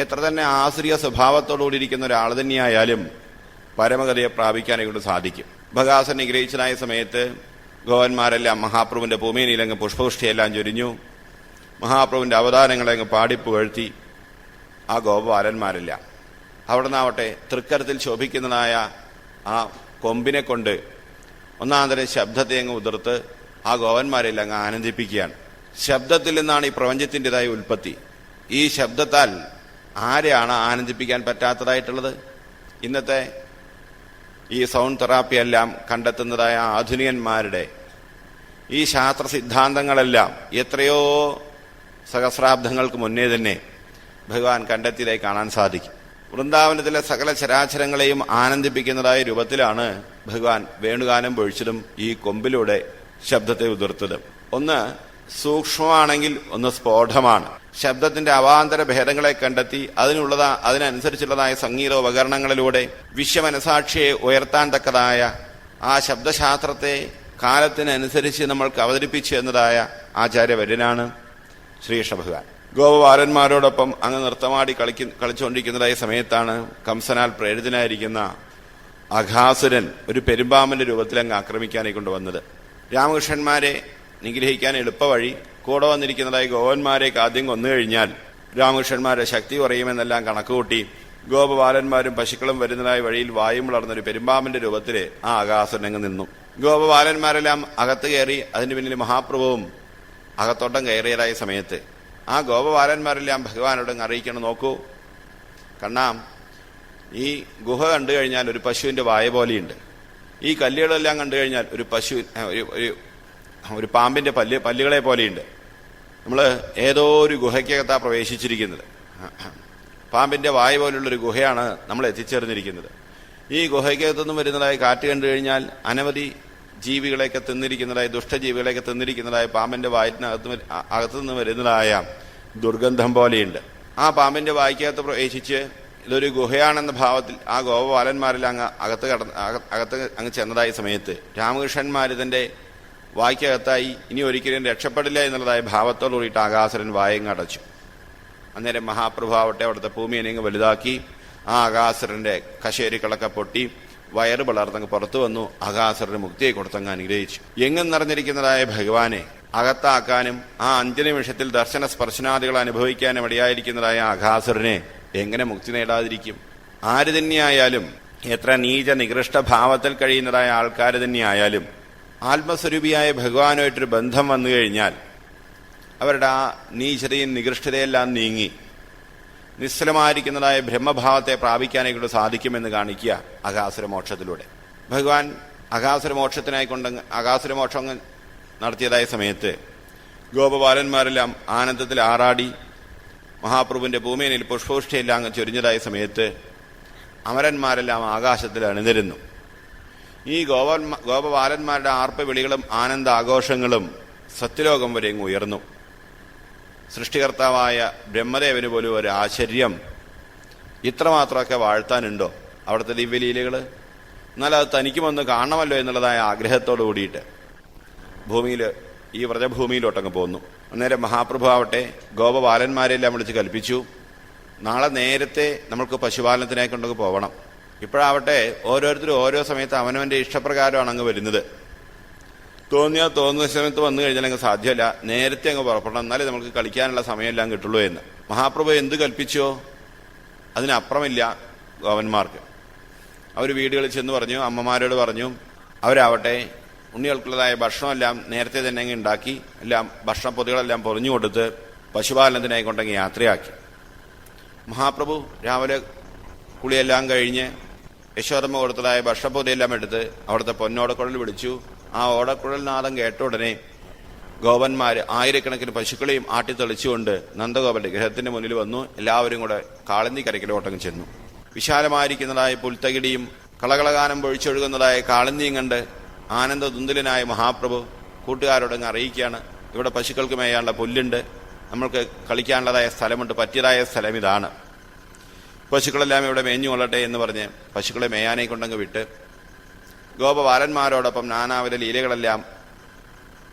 എത്ര തന്നെ ആശ്രിയ സ്വഭാവത്തോടുകൂടിയിരിക്കുന്ന ഒരാൾ തന്നെയായാലും പരമഗതിയെ പ്രാപിക്കാനായിട്ട് സാധിക്കും. ഭഗാസുരൻ നിഗ്രഹിച്ചതായ സമയത്ത് ഗോവന്മാരെല്ലാം മഹാപ്രഭുവിന്റെ ഭൂമിയിലങ്ങ് പുഷ്പവൃഷ്ടിയെല്ലാം ചൊരിഞ്ഞു. മഹാപ്രഭുവിന്റെ അവതാരങ്ങളെ അങ്ങ് പാടിപ്പുകഴ്ത്തി. ആ ഗോപബാലന്മാരെല്ലാം അവിടെ നിന്നാവട്ടെ തൃക്കരത്തിൽ ശോഭിക്കുന്നതായ ആ കൊമ്പിനെ കൊണ്ട് ഒന്നാന്തരം ശബ്ദത്തെ അങ്ങ് ഉതിർത്ത് ആ ഗോവന്മാരെല്ലാം അങ്ങ് ആനന്ദിപ്പിക്കുകയാണ്. ശബ്ദത്തിൽ നിന്നാണ് ഈ പ്രപഞ്ചത്തിൻ്റെതായ ഉൽപ്പത്തി. ഈ ശബ്ദത്താൽ ആരെയാണ് ആനന്ദിപ്പിക്കാൻ പറ്റാത്തതായിട്ടുള്ളത്? ഇന്നത്തെ ഈ സൗണ്ട് തെറാപ്പി എല്ലാം കണ്ടെത്തുന്നതായ ആധുനികന്മാരുടെ ഈ ശാസ്ത്ര സിദ്ധാന്തങ്ങളെല്ലാം എത്രയോ സഹസ്രാബ്ദങ്ങൾക്ക് മുന്നേ തന്നെ ഭഗവാൻ കണ്ടെത്തിയതായി കാണാൻ സാധിക്കും. വൃന്ദാവനത്തിലെ സകല ചരാചരങ്ങളെയും ആനന്ദിപ്പിക്കുന്നതായ രൂപത്തിലാണ് ഭഗവാൻ വേണുഗാനം പൊഴിച്ചതും ഈ കൊമ്പിലൂടെ ശബ്ദത്തെ ഉതിർത്തതും. ഒന്ന് സൂക്ഷ്മമാണെങ്കിൽ ഒന്ന് സ്ഫോടമാണ്. ശബ്ദത്തിന്റെ അവാന്തര ഭേദങ്ങളെ കണ്ടെത്തി അതിനനുസരിച്ചുള്ളതായ സംഗീത ഉപകരണങ്ങളിലൂടെ വിശ്വമനസാക്ഷിയെ ഉയർത്താൻ തക്കതായ ആ ശബ്ദശാസ്ത്രത്തെ കാലത്തിനനുസരിച്ച് നമ്മൾക്ക് അവതരിപ്പിച്ചു എന്നതായ ആചാര്യവര്യനാണ് ശ്രീകൃഷ്ണ ഭഗവാൻ. ഗോപബാലന്മാരോടൊപ്പം അങ്ങ് നൃത്തമാടി കളിച്ചുകൊണ്ടിരിക്കുന്നതായ സമയത്താണ് കംസനാൽ പ്രേരിതനായിരിക്കുന്ന അഘാസുരൻ ഒരു പെരുമ്പാമ്പന്റെ രൂപത്തിൽ അങ്ങ് ആക്രമിക്കാനെ കൊണ്ടുവന്നത്. രാമകൃഷ്ണന്മാരെ നിഗ്രഹിക്കാൻ എളുപ്പവഴി കൂടെ വന്നിരിക്കുന്നതായ ഗോവന്മാരേക്ക് ആദ്യം കൊന്നുകഴിഞ്ഞാൽ രാമകൃഷ്ണന്മാരെ ശക്തി കുറയുമെന്നെല്ലാം കണക്കുകൂട്ടി ഗോപബാലന്മാരും പശുക്കളും വരുന്നതായ വഴിയിൽ വായും വളർന്നൊരു പെരുമ്പാമ്പിന്റെ രൂപത്തിൽ ആ അഘാസുരനങ്ങ് നിന്നു. ഗോപബാലന്മാരെല്ലാം അകത്ത് കയറി അതിന് പിന്നിൽ മഹാപ്രഭുവും അകത്തോട്ടം കയറിയതായ സമയത്ത് ആ ഗോപബാലന്മാരെല്ലാം ഭഗവാനോട് അറിയിക്കണം, നോക്കൂ കണ്ണാം, ഈ ഗുഹ കണ്ടു കഴിഞ്ഞാൽ ഒരു പശുവിന്റെ വായ പോലെയുണ്ട്. ഈ കല്ലുകളെല്ലാം കണ്ടു കഴിഞ്ഞാൽ ഒരു പാമ്പിന്റെ പല്ലുകളെ പോലെയുണ്ട്. നമ്മൾ ഏതോ ഒരു ഗുഹയ്ക്കകത്താണ് പ്രവേശിച്ചിരിക്കുന്നത്. പാമ്പിന്റെ വായ പോലുള്ളൊരു ഗുഹയാണ് നമ്മൾ എത്തിച്ചേർന്നിരിക്കുന്നത്. ഈ ഗുഹയ്ക്കകത്തുനിന്നും വരുന്നതായ കാറ്റ് കണ്ടു കഴിഞ്ഞാൽ അനവധി ജീവികളെയൊക്കെ തിന്നിരിക്കുന്നതായ ദുഷ്ടജീവികളെയൊക്കെ തിന്നിരിക്കുന്നതായ പാമ്പിന്റെ അകത്തുനിന്ന് വരുന്നതായ ദുർഗന്ധം പോലെയുണ്ട്. ആ പാമ്പിന്റെ വായ്ക്കകത്ത് പ്രവേശിച്ച് ഇതൊരു ഗുഹയാണെന്ന ഭാവത്തിൽ ആ ഗോപബാലന്മാരിൽ അകത്ത് അങ്ങ് ചെന്നതായ സമയത്ത് രാമകൃഷ്ണന്മാർ ഇതിന്റെ വായ്ക്കകത്തായി ഇനി ഒരിക്കലും രക്ഷപ്പെടില്ല എന്നുള്ളതായ ഭാവത്തോട് കൂടിയിട്ട് ആകാസുരൻ വായങ്ങ് അടച്ചു. അന്നേരം മഹാപ്രഭാവട്ടെ അവിടുത്തെ ഭൂമിയെങ്ങ് വലുതാക്കി ആ ആകാസുരന്റെ കശേരിക്കളൊക്കെ പൊട്ടി വയറ് വളർന്നങ്ങ് പുറത്തു വന്നു. അഘാസുരന് മുക്തിയെ കൊടുത്തങ്ങ് അനുഗ്രഹിച്ചു. എങ്ങും നിറഞ്ഞിരിക്കുന്നതായ ഭഗവാനെ അകത്താക്കാനും ആ അന്ത്യനിമിഷത്തിൽ ദർശന സ്പർശനാദികൾ അനുഭവിക്കാനും ഇടയായിരിക്കുന്നതായ അഘാസുരനെ എങ്ങനെ മുക്തി നേടാതിരിക്കും? ആര് തന്നെയായാലും, എത്ര നീച നികൃഷ്ട ഭാവത്തിൽ കഴിയുന്നതായ ആൾക്കാർ തന്നെയായാലും ആത്മസ്വരൂപിയായ ഭഗവാനുമായിട്ടൊരു ബന്ധം വന്നു കഴിഞ്ഞാൽ അവരുടെ ആ നീചതയും നികൃഷ്ടതയെല്ലാം നീങ്ങി നിശ്ചലമായിരിക്കുന്നതായ ബ്രഹ്മഭാവത്തെ പ്രാപിക്കാനായിട്ട് സാധിക്കുമെന്ന് കാണിക്കുക അഘാസുരമോക്ഷത്തിലൂടെ. ഭഗവാൻ അഘാസുരമോക്ഷത്തിനായിക്കൊണ്ട് അഘാസുരമോക്ഷം നടത്തിയതായ സമയത്ത് ഗോപബാലന്മാരെല്ലാം ആനന്ദത്തിൽ ആറാടി മഹാപ്രഭുവിന്റെ ഭൂമിയിൽ പുഷ്പവൃഷ്ടിയെല്ലാം അങ്ങ് ചൊരിഞ്ഞതായ സമയത്ത് അമരന്മാരെല്ലാം ആകാശത്തിൽ അണിനിരുന്നു. ഈ ഗോപബാലന്മാരുടെ ആർപ്പവിളികളും ആനന്ദാഘോഷങ്ങളും സത്യലോകം വരെ അങ്ങ് ഉയർന്നു. സൃഷ്ടികർത്താവായ ബ്രഹ്മദേവന് പോലും ഒരു ആശ്ചര്യം, ഇത്രമാത്രമൊക്കെ വാഴ്ത്താനുണ്ടോ അവിടുത്തെ ദിവ്യലീലകൾ? എന്നാൽ അത് തനിക്കുമൊന്ന് കാണണമല്ലോ എന്നുള്ളതായ ആഗ്രഹത്തോടു കൂടിയിട്ട് ഭൂമിയിൽ ഈ വ്രജഭൂമിയിലോട്ടങ്ങ് പോന്നു. അന്നേരം മഹാപ്രഭു ആവട്ടെ ഗോപബാലന്മാരെല്ലാം വിളിച്ച് കൽപ്പിച്ചു, നാളെ നേരത്തെ നമ്മൾക്ക് പശുപാലനത്തിനായി കൊണ്ടൊക്കെ പോകണം. ഇപ്പോഴാവട്ടെ ഓരോരുത്തരും ഓരോ സമയത്ത് അവനവന്റെ ഇഷ്ടപ്രകാരമാണ് അങ്ങ് വരുന്നത്. തോന്നുന്ന സമയത്ത് വന്നു കഴിഞ്ഞാൽ അങ്ങ് സാധ്യമല്ല, നേരത്തെ അങ്ങ് പുറപ്പെടണം, എന്നാലേ നമുക്ക് കളിക്കാനുള്ള സമയമെല്ലാം കിട്ടുള്ളൂ എന്ന് മഹാപ്രഭു എന്ത് കൽപ്പിച്ചോ അതിനപ്പുറമില്ല ഗോവന്മാർക്ക്. അവർ വീടുകളിൽ ചെന്ന് പറഞ്ഞു, അമ്മമാരോട് പറഞ്ഞു. അവരാവട്ടെ ഉണ്ണികൾക്കുള്ളതായ ഭക്ഷണമെല്ലാം നേരത്തെ തന്നെ അങ്ങ് ഉണ്ടാക്കി എല്ലാം ഭക്ഷണ പൊതികളെല്ലാം പൊറിഞ്ഞു കൊടുത്ത് പശുപാലനത്തിനായി കൊണ്ടങ്ങ് യാത്രയാക്കി. മഹാപ്രഭു രാവിലെ കുളിയെല്ലാം കഴിഞ്ഞ് യശോദമ്മ കൊടുത്തതായ ഭക്ഷണപ്പൊതിയെല്ലാം എടുത്ത് അവിടുത്തെ പൊന്നോടക്കുഴൽ വിളിച്ചു. ആ ഓടക്കുഴൽ നാദം കേട്ട ഉടനെ ഗോപന്മാര് ആയിരക്കണക്കിന് പശുക്കളെയും ആട്ടിത്തെളിച്ചുകൊണ്ട് നന്ദഗോപന്റെ ഗൃഹത്തിന്റെ മുന്നിൽ വന്നു. എല്ലാവരും കൂടെ കാളന്തി കരയ്ക്കിലോട്ടങ്ങ് ചെന്നു. വിശാലമായിരിക്കുന്നതായ പുൽത്തകിടിയും കളകളഗാനം പൊഴിച്ചൊഴുകുന്നതായ കാളന്തിയും കണ്ട് ആനന്ദതുന്ദലനായ മഹാപ്രഭു കൂട്ടുകാരോടങ്ങ് അറിയിക്കുകയാണ്, ഇവിടെ പശുക്കൾക്ക് മേയാനുള്ള പുല്ലുണ്ട്, നമ്മൾക്ക് കളിക്കാനുള്ളതായ സ്ഥലമുണ്ട്, പറ്റിയതായ സ്ഥലം ഇതാണ്, പശുക്കളെല്ലാം ഇവിടെ മേഞ്ഞു കൊള്ളട്ടെ എന്ന് പറഞ്ഞ് പശുക്കളെ മേയാനെ കൊണ്ടങ്ങ് വിട്ട് ഗോപബാലന്മാരോടൊപ്പം നാനാവിധ ലീലകളെല്ലാം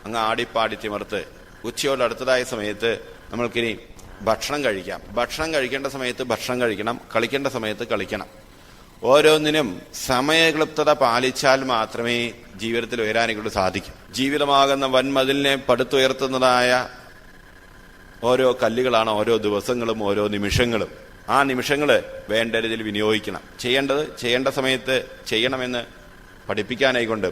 അങ്ങ് ആടിപ്പാടി തിമർത്ത് ഉച്ചയോട് അടുത്തതായ സമയത്ത് നമ്മൾക്കിനി ഭക്ഷണം കഴിക്കാം. ഭക്ഷണം കഴിക്കേണ്ട സമയത്ത് ഭക്ഷണം കഴിക്കണം, കളിക്കേണ്ട സമയത്ത് കളിക്കണം. ഓരോന്നിനും സമയക്ലിപ്തത പാലിച്ചാൽ മാത്രമേ ജീവിതത്തിൽ ഉയരാനെക്കൊണ്ട് സാധിക്കും. ജീവിതമാകുന്ന വൻമതിലിനെ പടുത്തുയർത്തുന്നതായ ഓരോ കല്ലുകളാണ് ഓരോ ദിവസങ്ങളും ഓരോ നിമിഷങ്ങളും. ആ നിമിഷങ്ങള് വേണ്ട രീതിയിൽ വിനിയോഗിക്കണം. ചെയ്യേണ്ടത് ചെയ്യേണ്ട സമയത്ത് ചെയ്യണമെന്ന് പഠിപ്പിക്കാനായിക്കൊണ്ട്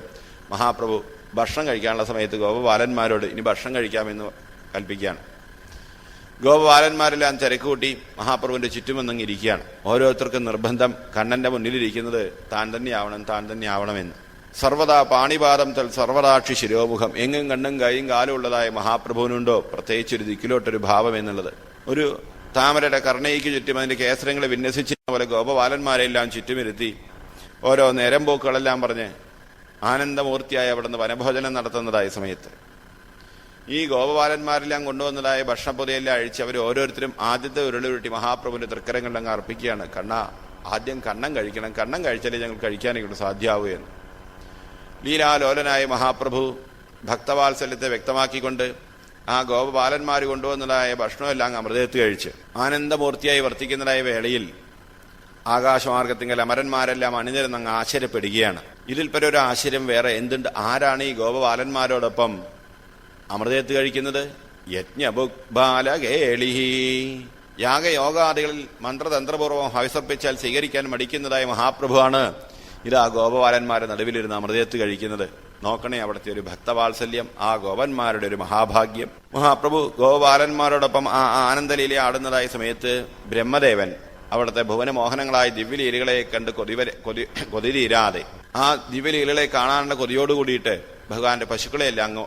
മഹാപ്രഭു ഭക്ഷണം കഴിക്കാനുള്ള സമയത്ത് ഗോപബാലന്മാരോട് ഇനി ഭക്ഷണം കഴിക്കാമെന്ന് കൽപ്പിക്കുകയാണ്. ഗോപബാലന്മാരെല്ലാം തിരക്കുകൂട്ടി മഹാപ്രഭുവിന്റെ ചുറ്റുമെന്നങ്ങിരിക്കുകയാണ്. ഓരോരുത്തർക്കും നിർബന്ധം കണ്ണന്റെ മുന്നിലിരിക്കുന്നത് താൻ തന്നെ ആവണമെന്ന്. സർവദാ പാണിപാദം തൽ സർവദാക്ഷി ശിരോമുഖം. എങ്ങും കണ്ണും കൈയും കാലും ഉള്ളതായ മഹാപ്രഭുവിനുണ്ടോ പ്രത്യേകിച്ചൊരു ദിക്കിലോട്ടൊരു ഭാവം എന്നുള്ളത്? ഒരു താമരയുടെ കർണയ്ക്ക് ചുറ്റും അതിന്റെ കേസരങ്ങളെ വിന്യസിച്ചിരുന്ന പോലെ ഗോപബാലന്മാരെല്ലാം ചുറ്റുമിരുത്തി ഓരോ നേരം പോക്കുകളെല്ലാം പറഞ്ഞ് ആനന്ദമൂർത്തിയായി അവിടുന്ന് വനഭോജനം നടത്തുന്നതായ സമയത്ത് ഈ ഗോപബാലന്മാരെല്ലാം കൊണ്ടുവന്നതായ ഭക്ഷണപ്പൊതിയെല്ലാം അഴിച്ച് അവർ ഓരോരുത്തരും ആദ്യത്തെ ഉരുളുരുട്ടി മഹാപ്രഭുവിന്റെ തൃക്കരങ്ങളിലങ്ങ് അർപ്പിക്കുകയാണ്. ആദ്യം കണ്ണം കഴിക്കണം, കണ്ണം കഴിച്ചാലേ ഞങ്ങൾ കഴിക്കാനെങ്കിലും സാധ്യമാവുകയെന്ന്. ലീലാലോലനായ മഹാപ്രഭു ഭക്തവാത്സല്യത്തെ വ്യക്തമാക്കിക്കൊണ്ട് ആ ഗോപബാലന്മാർ കൊണ്ടുവന്നതായ ഭക്ഷണമെല്ലാം അമൃതത്ത് കഴിച്ച് ആനന്ദമൂർത്തിയായി വർത്തിക്കുന്നതായ വേളയിൽ ആകാശമാർഗത്തിങ്കൽ അമരന്മാരെല്ലാം അണിനിരന്നങ്ങ് ആശ്ചര്യപ്പെടുകയാണ്. ഇതിൽ ഒരു ആശ്ചര്യം വേറെ എന്തുണ്ട്? ആരാണ് ഈ ഗോപബാലന്മാരോടൊപ്പം അമൃതത്ത് കഴിക്കുന്നത്? യജ്ഞബുക്ബാലകേളി. യാഗയോഗാദികളിൽ മന്ത്രതന്ത്രപൂർവ്വം ഹവിസർപ്പിച്ചാൽ സ്വീകരിക്കാൻ മടിക്കുന്നതായ മഹാപ്രഭുവാണ് ഇത് ആ ഗോപബാലന്മാരെ നടുവിലിരുന്ന് അമൃതത്ത് കഴിക്കുന്നത്. നോക്കണേ അവിടുത്തെ ഒരു ഭക്തവാത്സല്യം, ആ ഗോപന്മാരുടെ ഒരു മഹാഭാഗ്യം. മഹാപ്രഭു ഗോപബാലന്മാരോടൊപ്പം ആ ആനന്ദലീല ആടുന്നതായ സമയത്ത് ബ്രഹ്മദേവൻ അവിടുത്തെ ഭുവനമോഹനങ്ങളായ ദിവ്യലീലകളെ കണ്ട് കൊതി തീരാതെ ആ ദിവ്യലീലകളെ കാണാനുള്ള കൊതിയോടുകൂടിയിട്ട് ഭഗവാന്റെ പശുക്കളെയെല്ലാം അങ്ങ്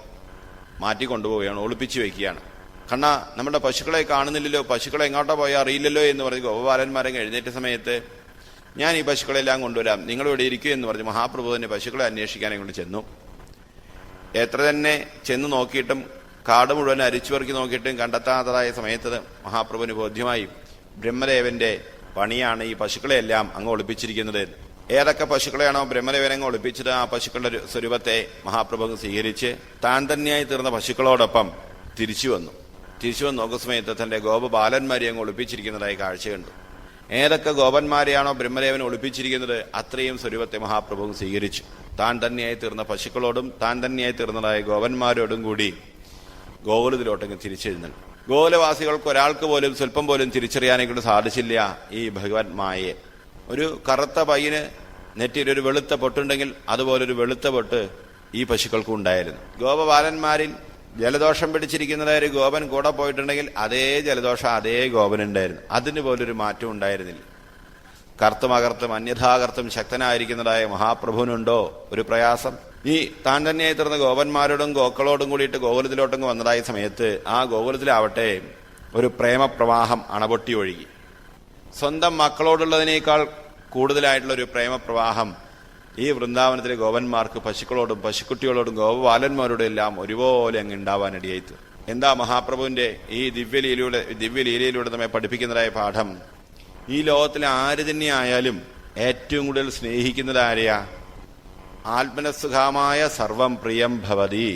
മാറ്റിക്കൊണ്ടുപോവുകയാണ്, ഒളിപ്പിച്ചു വയ്ക്കുകയാണ്. കണ്ണാ, നമ്മുടെ പശുക്കളെ കാണുന്നില്ലല്ലോ, പശുക്കളെ എങ്ങോട്ടാ പോയാൽ അറിയില്ലല്ലോ എന്ന് പറഞ്ഞ് ഗോപബാലന്മാരെ എഴുന്നേറ്റ സമയത്ത് ഞാൻ ഈ പശുക്കളെല്ലാം കൊണ്ടുവരാം, നിങ്ങളിവിടെ ഇരിക്കൂ എന്ന് പറഞ്ഞ് മഹാപ്രഭു തന്നെ പശുക്കളെ അന്വേഷിക്കാനെ കൊണ്ട് ചെന്നു. എത്ര തന്നെ ചെന്ന് നോക്കിയിട്ടും കാട് മുഴുവൻ അരിച്ചുപെറുക്കി നോക്കിയിട്ടും കണ്ടെത്താത്തതായ സമയത്ത് മഹാപ്രഭുവിന് ബോധ്യമായി ബ്രഹ്മദേവന്റെ പണിയാണ് ഈ പശുക്കളെയെല്ലാം അങ്ങ് ഒളിപ്പിച്ചിരിക്കുന്നത്. ഏതൊക്കെ പശുക്കളെയാണോ ബ്രഹ്മദേവൻ അങ്ങ് ഒളിപ്പിച്ചത് ആ പശുക്കളുടെ സ്വരൂപത്തെ മഹാപ്രഭു സ്വീകരിച്ച് താൻ തന്നെയായി തീർന്ന പശുക്കളോടൊപ്പം തിരിച്ചു വന്നു നോക്കുന്ന സമയത്ത് തന്റെ ഗോപബാലന്മാരെ അങ്ങ് ഒളിപ്പിച്ചിരിക്കുന്നതായി കാഴ്ച കണ്ടു. ഏതൊക്കെ ഗോപന്മാരെയാണോ ബ്രഹ്മദേവൻ ഒളിപ്പിച്ചിരിക്കുന്നത് അത്രയും സ്വരൂപത്തെ മഹാപ്രഭു സ്വീകരിച്ചു. താൻ തന്നെയായി തീർന്ന പശുക്കളോടും താൻ തന്നെയായി തീർന്നതായ ഗോപന്മാരോടും കൂടി ഗോകുലത്തിലോട്ടങ്ങ് തിരിച്ചെഴുന്നള്ളി. ഗോകുലവാസികൾക്ക് ഒരാൾക്ക് പോലും സ്വല്പം പോലും തിരിച്ചറിയാനെക്കൊണ്ട് സാധിച്ചില്ല ഈ ഭഗവത് മായയെ. ഒരു കറുത്ത പയ്യന് നെറ്റിയിലൊരു വെളുത്ത പൊട്ടുണ്ടെങ്കിൽ അതുപോലൊരു വെളുത്ത പൊട്ട് ഈ പശുക്കൾക്കും ഉണ്ടായിരുന്നു. ഗോപബാലന്മാരിൽ ജലദോഷം പിടിച്ചിരിക്കുന്നതായ ഒരു ഗോപൻ കൂടെ പോയിട്ടുണ്ടെങ്കിൽ അതേ ജലദോഷം അതേ ഗോപനുണ്ടായിരുന്നു. അതിന് പോലൊരു മാറ്റം ഉണ്ടായിരുന്നില്ല. കർത്തും അന്യഥാകർത്തും ശക്തനായിരിക്കുന്നതായ മഹാപ്രഭുവിനുണ്ടോ ഒരു പ്രയാസം? ഈ താൻ തന്നെയായി തീർന്ന ഗോപന്മാരോടും ഗോക്കളോടും കൂടിയിട്ട് ഗോകുലത്തിലോട്ടങ്ങ് വന്നതായ സമയത്ത് ആ ഗോകുലത്തിലാവട്ടെ ഒരു പ്രേമപ്രവാഹം അണപൊട്ടി ഒഴുകി. സ്വന്തം മക്കളോടുള്ളതിനേക്കാൾ കൂടുതലായിട്ടുള്ള ഒരു പ്രേമപ്രവാഹം ഈ വൃന്ദാവനത്തിലെ ഗോപന്മാർക്ക് പശുക്കളോടും പശുക്കുട്ടികളോടും ഗോപബാലന്മാരോടും എല്ലാം ഒരുപോലെ അങ്ങ് ഉണ്ടാവാനിടയായി. എന്താ മഹാപ്രഭുവിന്റെ ഈ ദിവ്യലീലയിലൂടെ നമ്മെ പഠിപ്പിക്കുന്നതായ പാഠം? ഈ ലോകത്തിലെ ആര് തന്നെ ആയാലും ഏറ്റവും കൂടുതൽ സ്നേഹിക്കുന്നത് ആരെയാ? ആത്മനസുഖമായ സർവം പ്രിയം ഭവതി.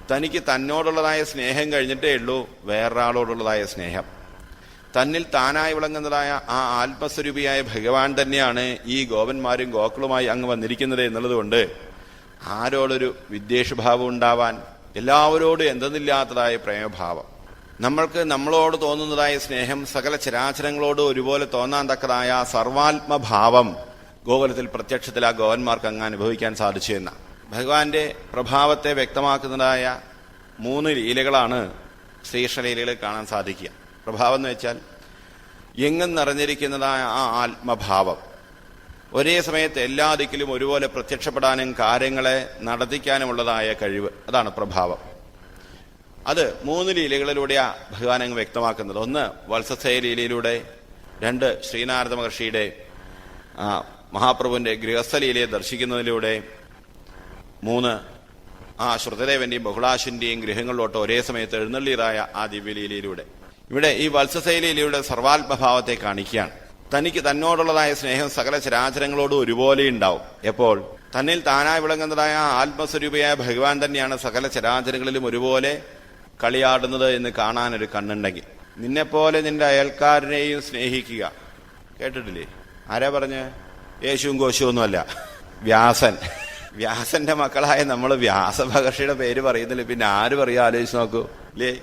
തനിക്ക് തന്നോടുള്ളതായ സ്നേഹം കഴിഞ്ഞിട്ടേ ഉള്ളൂ വേറൊരാളോടുള്ളതായ സ്നേഹം. തന്നിൽ താനായി വിളങ്ങുന്നതായ ആ ആത്മസ്വരൂപിയായ ഭഗവാൻ തന്നെയാണ് ഈ ഗോപന്മാരും ഗോക്കളുമായി അങ്ങ് വന്നിരിക്കുന്നത് എന്നുള്ളത് കൊണ്ട് ആരോടൊരു വിദ്വേഷഭാവം ഉണ്ടാവാൻ, എല്ലാവരോടും എന്തെന്നില്ലാത്തതായ പ്രേമഭാവം. നമ്മൾക്ക് നമ്മളോട് തോന്നുന്നതായ സ്നേഹം സകല ചരാചരങ്ങളോട് ഒരുപോലെ തോന്നാൻ തക്കതായ സർവാത്മഭാവം ഗോകുലത്തിൽ പ്രത്യക്ഷത്തിൽ ആ ഗോപന്മാർക്ക് അങ്ങ് അനുഭവിക്കാൻ സാധിച്ചു എന്ന ഭഗവാന്റെ പ്രഭാവത്തെ വ്യക്തമാക്കുന്നതായ 3 ലീലകളാണ് ശ്രീകൃഷ്ണലീലകളിൽ കാണാൻ സാധിക്കുക. പ്രഭാവം എന്ന് വെച്ചാൽ എങ്ങും നിറഞ്ഞിരിക്കുന്നതായ ആ ആത്മഭാവം, ഒരേ സമയത്ത് എല്ലാ ദിക്കിലും ഒരുപോലെ പ്രത്യക്ഷപ്പെടാനും കാര്യങ്ങളെ നടത്തിക്കാനുമുള്ളതായ കഴിവ്, അതാണ് പ്രഭാവം. അത് 3 ലീലകളിലൂടെയാണ് ഭഗവാൻ അങ്ങ് വ്യക്തമാക്കുന്നത്. 1 വത്സസേയ ലീലയിലൂടെ, 2 ശ്രീനാരദ മഹർഷിയുടെ മഹാപ്രഭുവിന്റെ ഗൃഹസ്ഥലീലയെ ദർശിക്കുന്നതിലൂടെ, 3 ആ ശ്രുതദേവന്റെയും ബഹുളാശിന്റെയും ഗൃഹങ്ങളിലോട്ട് ഒരേ സമയത്ത് എഴുന്നള്ളിയതായ ആ ദിവ്യലീലയിലൂടെ. ഇവിടെ ഈ വത്സസേയ ലീലയുടെ സർവാത്മഭാവത്തെ കാണിക്കുകയാണ്. തനിക്ക് തന്നോടുള്ളതായ സ്നേഹം സകല ചരാചരങ്ങളോടും ഒരുപോലെ ഉണ്ടാവും. എപ്പോൾ? തന്നിൽ താനായി വിളങ്ങുന്നതായ ആത്മസ്വരൂപിയായ ഭഗവാൻ തന്നെയാണ് സകല ചരാചരങ്ങളിലും ഒരുപോലെ കളിയാടുന്നത് എന്ന് കാണാനൊരു കണ്ണുണ്ടെങ്കിൽ. നിന്നെപ്പോലെ നിന്റെ അയൽക്കാരനെയും സ്നേഹിക്കുക. കേട്ടിട്ടില്ലേ? ആരാ പറഞ്ഞ്? യേശുവും കോശുവും ഒന്നുമല്ല, വ്യാസൻ. വ്യാസന്റെ മക്കളായ നമ്മൾ വ്യാസമഹർഷിയുടെ പേര് പറയുന്നില്ല, പിന്നെ ആര് പറയുക? ആലോചിച്ച് നോക്കൂ അല്ലേ?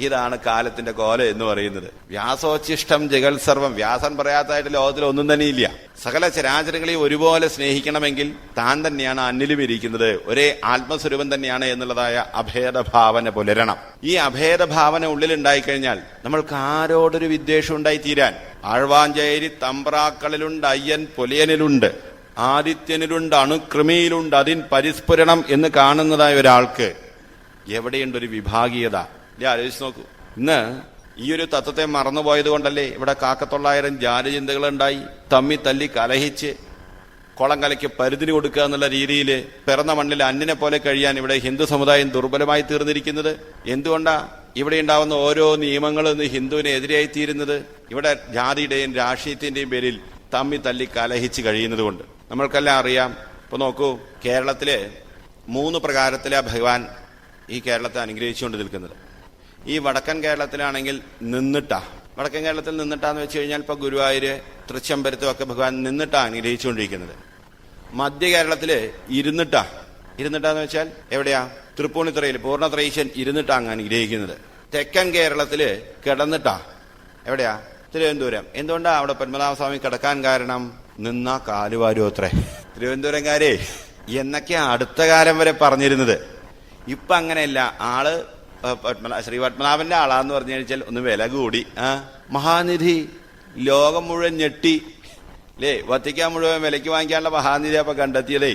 ഇതാണ് കാലത്തിന്റെ കോലം എന്ന് പറയുന്നത്. വ്യാസോച്ഛിഷ്ടം ജഗൽ സർവം. വ്യാസൻ പറയാത്തതായിട്ട് ലോകത്തിൽ ഒന്നും തന്നെ ഇല്ല. സകല ചരാചരങ്ങളെയും ഒരുപോലെ സ്നേഹിക്കണമെങ്കിൽ താൻ തന്നെയാണ് അന്നിലും ഇരിക്കുന്നത്, ഒരേ ആത്മസ്വരൂപം തന്നെയാണ് എന്നുള്ളതായ അഭേദഭാവന പുലരണം. ഈ അഭേദഭാവന ഉള്ളിലുണ്ടായിക്കഴിഞ്ഞാൽ നമ്മൾക്ക് ആരോടൊരു വിദ്വേഷം ഉണ്ടായി തീരാൻ. ആഴ്വാഞ്ചേരി തമ്പ്രാക്കളിലുണ്ട്, അയ്യൻ പൊലിയനിലുണ്ട്, ആദിത്യനിലുണ്ട്, അണുക്രമിയിലുണ്ട്, അതിൻ പരിസ്ഫുരണം എന്ന് കാണുന്നതായ ഒരാൾക്ക് എവിടെയുണ്ടൊരു വിഭാഗീയത? ആലോചിച്ച് നോക്കൂ. ഇന്ന് ഈ ഒരു തത്വത്തെ മറന്നുപോയത് കൊണ്ടല്ലേ ഇവിടെ 1,000 ജാലചിന്തകളുണ്ടായി, തമ്മി തല്ലി കലഹിച്ച് കുളം കലയ്ക്ക് പരിധിന് കൊടുക്കുക എന്നുള്ള രീതിയിൽ പിറന്ന മണ്ണിൽ അന്യനെ പോലെ കഴിയാൻ ഇവിടെ ഹിന്ദു സമുദായം ദുർബലമായി തീർന്നിരിക്കുന്നത്. എന്തുകൊണ്ടാ ഇവിടെ ഉണ്ടാവുന്ന ഓരോ നിയമങ്ങളും ഇന്ന് ഹിന്ദുവിന് എതിരായി തീരുന്നത്? ഇവിടെ ജാതിയുടെയും രാഷ്ട്രീയത്തിന്റെയും പേരിൽ തമ്മി തല്ലി കലഹിച്ച് കഴിയുന്നത് കൊണ്ട്. നമ്മൾക്കെല്ലാം അറിയാം. ഇപ്പൊ നോക്കൂ, കേരളത്തില് 3 പ്രകാരത്തിലാണ് ഭഗവാൻ ഈ കേരളത്തെ അനുഗ്രഹിച്ചുകൊണ്ട് നിൽക്കുന്നത്. ഈ വടക്കൻ കേരളത്തിലാണെങ്കിൽ നിന്നിട്ടാ. വടക്കൻ കേരളത്തിൽ നിന്നിട്ടാന്ന് വെച്ച് കഴിഞ്ഞാൽ ഇപ്പൊ ഗുരുവായൂര്, തൃച്ചംബരത്തും ഒക്കെ ഭഗവാൻ നിന്നിട്ടാ അനുഗ്രഹിച്ചുകൊണ്ടിരിക്കുന്നത്. മധ്യ കേരളത്തില് ഇരുന്നിട്ടാന്ന് വെച്ചാൽ എവിടെയാ? തൃപ്പൂണിത്തുറയിൽ പൂർണ്ണത്രയീശൻ ഇരുന്നിട്ടാ അങ്ങ് അനുഗ്രഹിക്കുന്നത്. തെക്കൻ കേരളത്തില് കിടന്നിട്ടാ. എവിടെയാ? തിരുവനന്തപുരം. എന്തുകൊണ്ടാ അവിടെ പത്മനാഭസ്വാമി കിടക്കാൻ കാരണം? നിന്നാ കാലുവാരും അത്രേ. തിരുവനന്തപുരംകാരെ എന്നൊക്കെയാ അടുത്ത കാലം വരെ പറഞ്ഞിരുന്നത്. ഇപ്പൊ അങ്ങനെയല്ല. ആള് ശ്രീ പത്മനാഭന്റെ ആളാന്ന് പറഞ്ഞു കഴിഞ്ഞാൽ ഒന്ന് വില കൂടി. മഹാനിധി ലോകം മുഴുവൻ ഞെട്ടി അല്ലേ? വത്തിക്കാൻ മുഴുവൻ വിലയ്ക്ക് വാങ്ങിക്കാനുള്ള മഹാനിധി അപ്പൊ കണ്ടെത്തിയതേ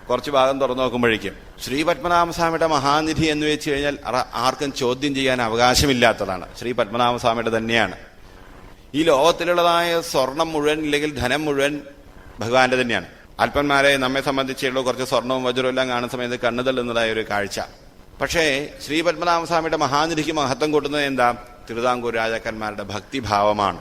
കുറച്ച് ഭാഗം തുറന്നു നോക്കുമ്പോഴേക്കും. ശ്രീ പത്മനാഭസ്വാമിയുടെ മഹാനിധി എന്ന് വെച്ച് കഴിഞ്ഞാൽ ആർക്കും ചോദ്യം ചെയ്യാൻ അവകാശമില്ലാത്തതാണ്. ശ്രീ പത്മനാഭസ്വാമിയുടെ തന്നെയാണ്. ഈ ലോകത്തിലുള്ളതായ സ്വർണം മുഴുവൻ ഇല്ലെങ്കിൽ ധനം മുഴുവൻ ഭഗവാന്റെ തന്നെയാണ്. അല്പന്മാരെ നമ്മെ സംബന്ധിച്ചുള്ള കുറച്ച് സ്വർണവും വജ്രവും എല്ലാം കാണുന്ന സമയത്ത് കണ്ണു തള്ളുന്നതായ ഒരു കാഴ്ച. പക്ഷേ ശ്രീ പത്മനാഭസ്വാമിയുടെ മഹാനിധിക്ക് മഹത്വം കൂട്ടുന്നത് എന്താ? തിരുവിതാംകൂർ രാജാക്കന്മാരുടെ ഭക്തിഭാവമാണ്.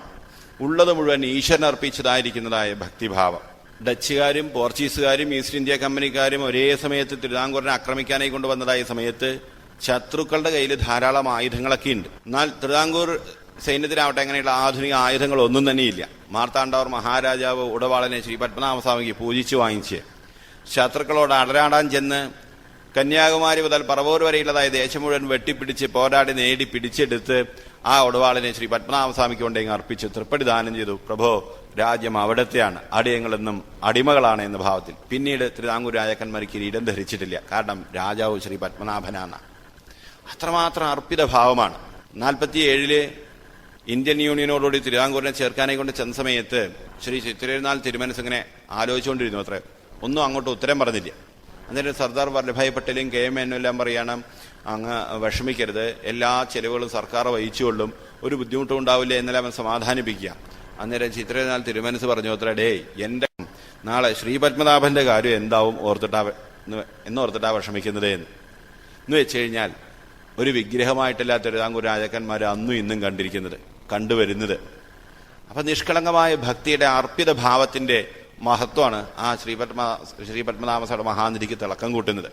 ഉള്ളത് മുഴുവൻ ഈശ്വരൻ അർപ്പിച്ചതായിരിക്കുന്നതായ ഭക്തിഭാവം. ഡച്ചുകാരും പോർച്ചുഗീസുകാരും ഈസ്റ്റ് ഇന്ത്യ കമ്പനിക്കാരും ഒരേ സമയത്ത് തിരുവിതാംകൂറിനെ ആക്രമിക്കാനായി കൊണ്ടുവന്നതായ സമയത്ത് ശത്രുക്കളുടെ കയ്യിൽ ധാരാളം ആയുധങ്ങളൊക്കെ ഉണ്ട്. എന്നാൽ തിരുവിതാംകൂർ സൈന്യത്തിനാവട്ടെ അങ്ങനെയുള്ള ആധുനിക ആയുധങ്ങൾ ഒന്നും തന്നെയില്ല. മാർത്താണ്ഡവർ മഹാരാജാവ് ഉടവാളനെ ശ്രീ പത്മനാഭസ്വാമിക്ക് പൂജിച്ചു വാങ്ങിച്ച് ശത്രുക്കളോട് അടരാടാൻ ചെന്ന് കന്യാകുമാരി മുതൽ പറവൂർ വരെയുള്ളതായ ദേശം മുഴുവൻ വെട്ടിപ്പിടിച്ച് പോരാടി നേടി പിടിച്ചെടുത്ത് ആ ഉടവാളിനെ ശ്രീ പത്മനാഭസ്വാമിക്ക് കൊണ്ടെങ്കിൽ അർപ്പിച്ച് തൃപ്പടിദാനം ചെയ്തു. പ്രഭോ, രാജ്യം അവിടത്തെയാണ്, അടിയങ്ങളെന്നും അടിമകളാണ് എന്ന ഭാവത്തിൽ. പിന്നീട് തിരുവിതാംകൂർ രാജാക്കന്മാർ കിരീടം ധരിച്ചിട്ടില്ല. കാരണം രാജാവ് ശ്രീ പത്മനാഭനാണ്. അത്രമാത്രം അർപ്പിത ഭാവമാണ്. 47 ഇന്ത്യൻ യൂണിയനോടുകൂടി തിരുവിതാംകൂറിനെ ചേർക്കാനെ കൊണ്ട് ചെന്ന സമയത്ത് ശ്രീ ചിത്തിരനാൾ തിരുമനസ് ഇങ്ങനെ ആലോചിച്ചുകൊണ്ടിരുന്നു. അത്ര ഒന്നും അങ്ങോട്ട് ഉത്തരം പറഞ്ഞില്ല. അന്നേരം സർദാർ വല്ലഭായ് പട്ടേലും KM എല്ലാം പറയണം, അങ്ങ് വിഷമിക്കരുത്, എല്ലാ ചെലവുകളും സർക്കാർ വഹിച്ചുകൊള്ളും, ഒരു ബുദ്ധിമുട്ടും ഉണ്ടാവില്ല എന്നെല്ലാം അവൻ സമാധാനിപ്പിക്കുക. അന്നേരം ചിത്തിരനാൾ തിരുമനസ് പറഞ്ഞു, അത്ര എന്റെ നാളെ ശ്രീ പത്മനാഭന്റെ കാര്യം എന്താവും എന്നോർത്തിട്ടാ വിഷമിക്കുന്നത് എന്ന് വെച്ച് കഴിഞ്ഞാൽ ഒരു വിഗ്രഹമായിട്ടല്ല തിരുവിതാംകൂർ രാജാക്കന്മാർ അന്നും ഇന്നും കണ്ടുവരുന്നത്. അപ്പൊ നിഷ്കളങ്കമായ ഭക്തിയുടെ അർപ്പിത ഭാവത്തിന്റെ മഹത്വമാണ് ആ ശ്രീ പത്മനാഭസ്വാമിയുടെ മഹാനിധിക്ക് തിളക്കം കൂട്ടുന്നത്.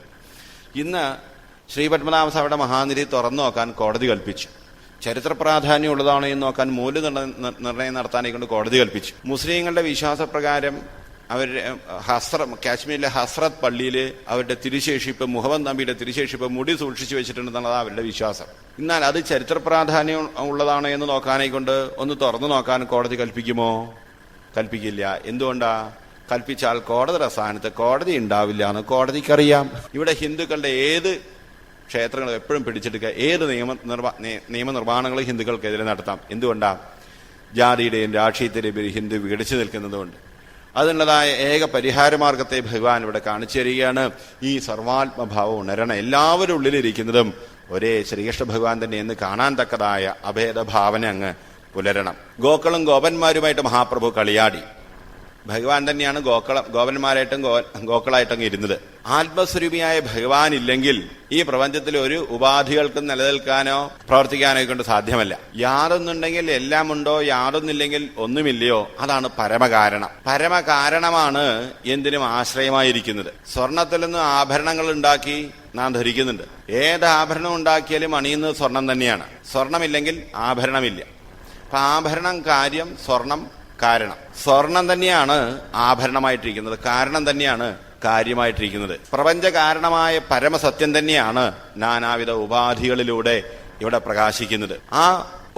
ഇന്ന് ശ്രീ പത്മനാഭസ്വാമിയുടെ മഹാനിധി തുറന്നു നോക്കാൻ കോടതി കൽപ്പിച്ചു. ചരിത്ര പ്രാധാന്യമുള്ളതാണോ എന്ന് നോക്കാൻ മൂല്യനിർണ്ണയം നടത്താനേ കൊണ്ട് കോടതി കൽപ്പിച്ചു. മുസ്ലിങ്ങളുടെ വിശ്വാസപ്രകാരം അവരുടെ കാശ്മീരിലെ ഹസ്രത്ത് പള്ളിയിൽ അവരുടെ തിരുശേഷിപ്പ്, മുഹമ്മദ് നബിയുടെ തിരുശേഷിപ്പ് മുടി സൂക്ഷിച്ചു വെച്ചിട്ടുണ്ടെന്നുള്ളതാണ് അവരുടെ വിശ്വാസം. എന്നാൽ അത് ചരിത്ര പ്രാധാന്യം ഉള്ളതാണോ എന്ന് നോക്കാനേ കൊണ്ട് ഒന്ന് തുറന്നു നോക്കാൻ കോടതി കൽപ്പിക്കുമോ? കൽപ്പിക്കില്ല. എന്തുകൊണ്ടാ? കൽപ്പിച്ചാൽ കോടതിയുടെ സ്ഥാനത്ത് കോടതി ഉണ്ടാവില്ല എന്ന് കോടതിക്കറിയാം. ഇവിടെ ഹിന്ദുക്കളുടെ ഏത് ക്ഷേത്രങ്ങളും എപ്പോഴും പിടിച്ചെടുക്കുക, ഏത് നിയമനിർമ്മാണങ്ങളും ഹിന്ദുക്കൾക്കെതിരെ നടത്താം. എന്തുകൊണ്ടാണ്? ജാതിയുടെയും രാഷ്ട്രീയത്തിന്റെയും പേരിൽ ഹിന്ദു വിഘടിച്ചു നിൽക്കുന്നതുകൊണ്ട്. അതിനുള്ളതായ ഏക പരിഹാരമാർഗത്തെ ഭഗവാൻ ഇവിടെ കാണിച്ചു തരികയാണ്. ഈ സർവാത്മഭാവം ഉണരണം, എല്ലാവരും ഉള്ളിലിരിക്കുന്നതും ഒരേ ശ്രീകൃഷ്ണ ഭഗവാൻ തന്നെ എന്ന് കാണാൻ തക്കതായ അഭേദഭാവന അങ്ങ് പുലരണം. ഗോക്കളും ഗോപന്മാരുമായിട്ട് മഹാപ്രഭു കളിയാടി. ഭഗവാൻ തന്നെയാണ് ഗോപന്മാരായിട്ടും ഗോക്കളായിട്ടും ഇരുന്നത്. ആത്മസ്വരൂപിയായ ഭഗവാൻ ഇല്ലെങ്കിൽ ഈ പ്രപഞ്ചത്തിൽ ഒരു ഉപാധികൾക്കും നിലനിൽക്കാനോ പ്രവർത്തിക്കാനോ കൊണ്ട് സാധ്യമല്ല. യാതൊന്നുണ്ടെങ്കിൽ എല്ലാം ഉണ്ടോ, യാതൊന്നില്ലെങ്കിൽ ഒന്നുമില്ലയോ, അതാണ് പരമകാരണം. പരമകാരണമാണ് എന്തിനും ആശ്രയമായിരിക്കുന്നത്. സ്വർണത്തിൽ നിന്ന് ആഭരണങ്ങൾ ഉണ്ടാക്കി നാം ധരിക്കുന്നുണ്ട്. ഏത് ആഭരണം ഉണ്ടാക്കിയാലും അണിയുന്നത് സ്വർണം തന്നെയാണ്. സ്വർണമില്ലെങ്കിൽ ആഭരണമില്ല. അപ്പൊ ആഭരണം കാര്യം, സ്വർണം കാരണം. സ്വർണം തന്നെയാണ് ആഭരണമായിട്ടിരിക്കുന്നത്, കാരണം തന്നെയാണ് കാര്യമായിട്ടിരിക്കുന്നത്. പ്രപഞ്ച കാരണമായ പരമസത്യം തന്നെയാണ് നാനാവിധ ഉപാധികളിലൂടെ ഇവിടെ പ്രകാശിക്കുന്നത്. ആ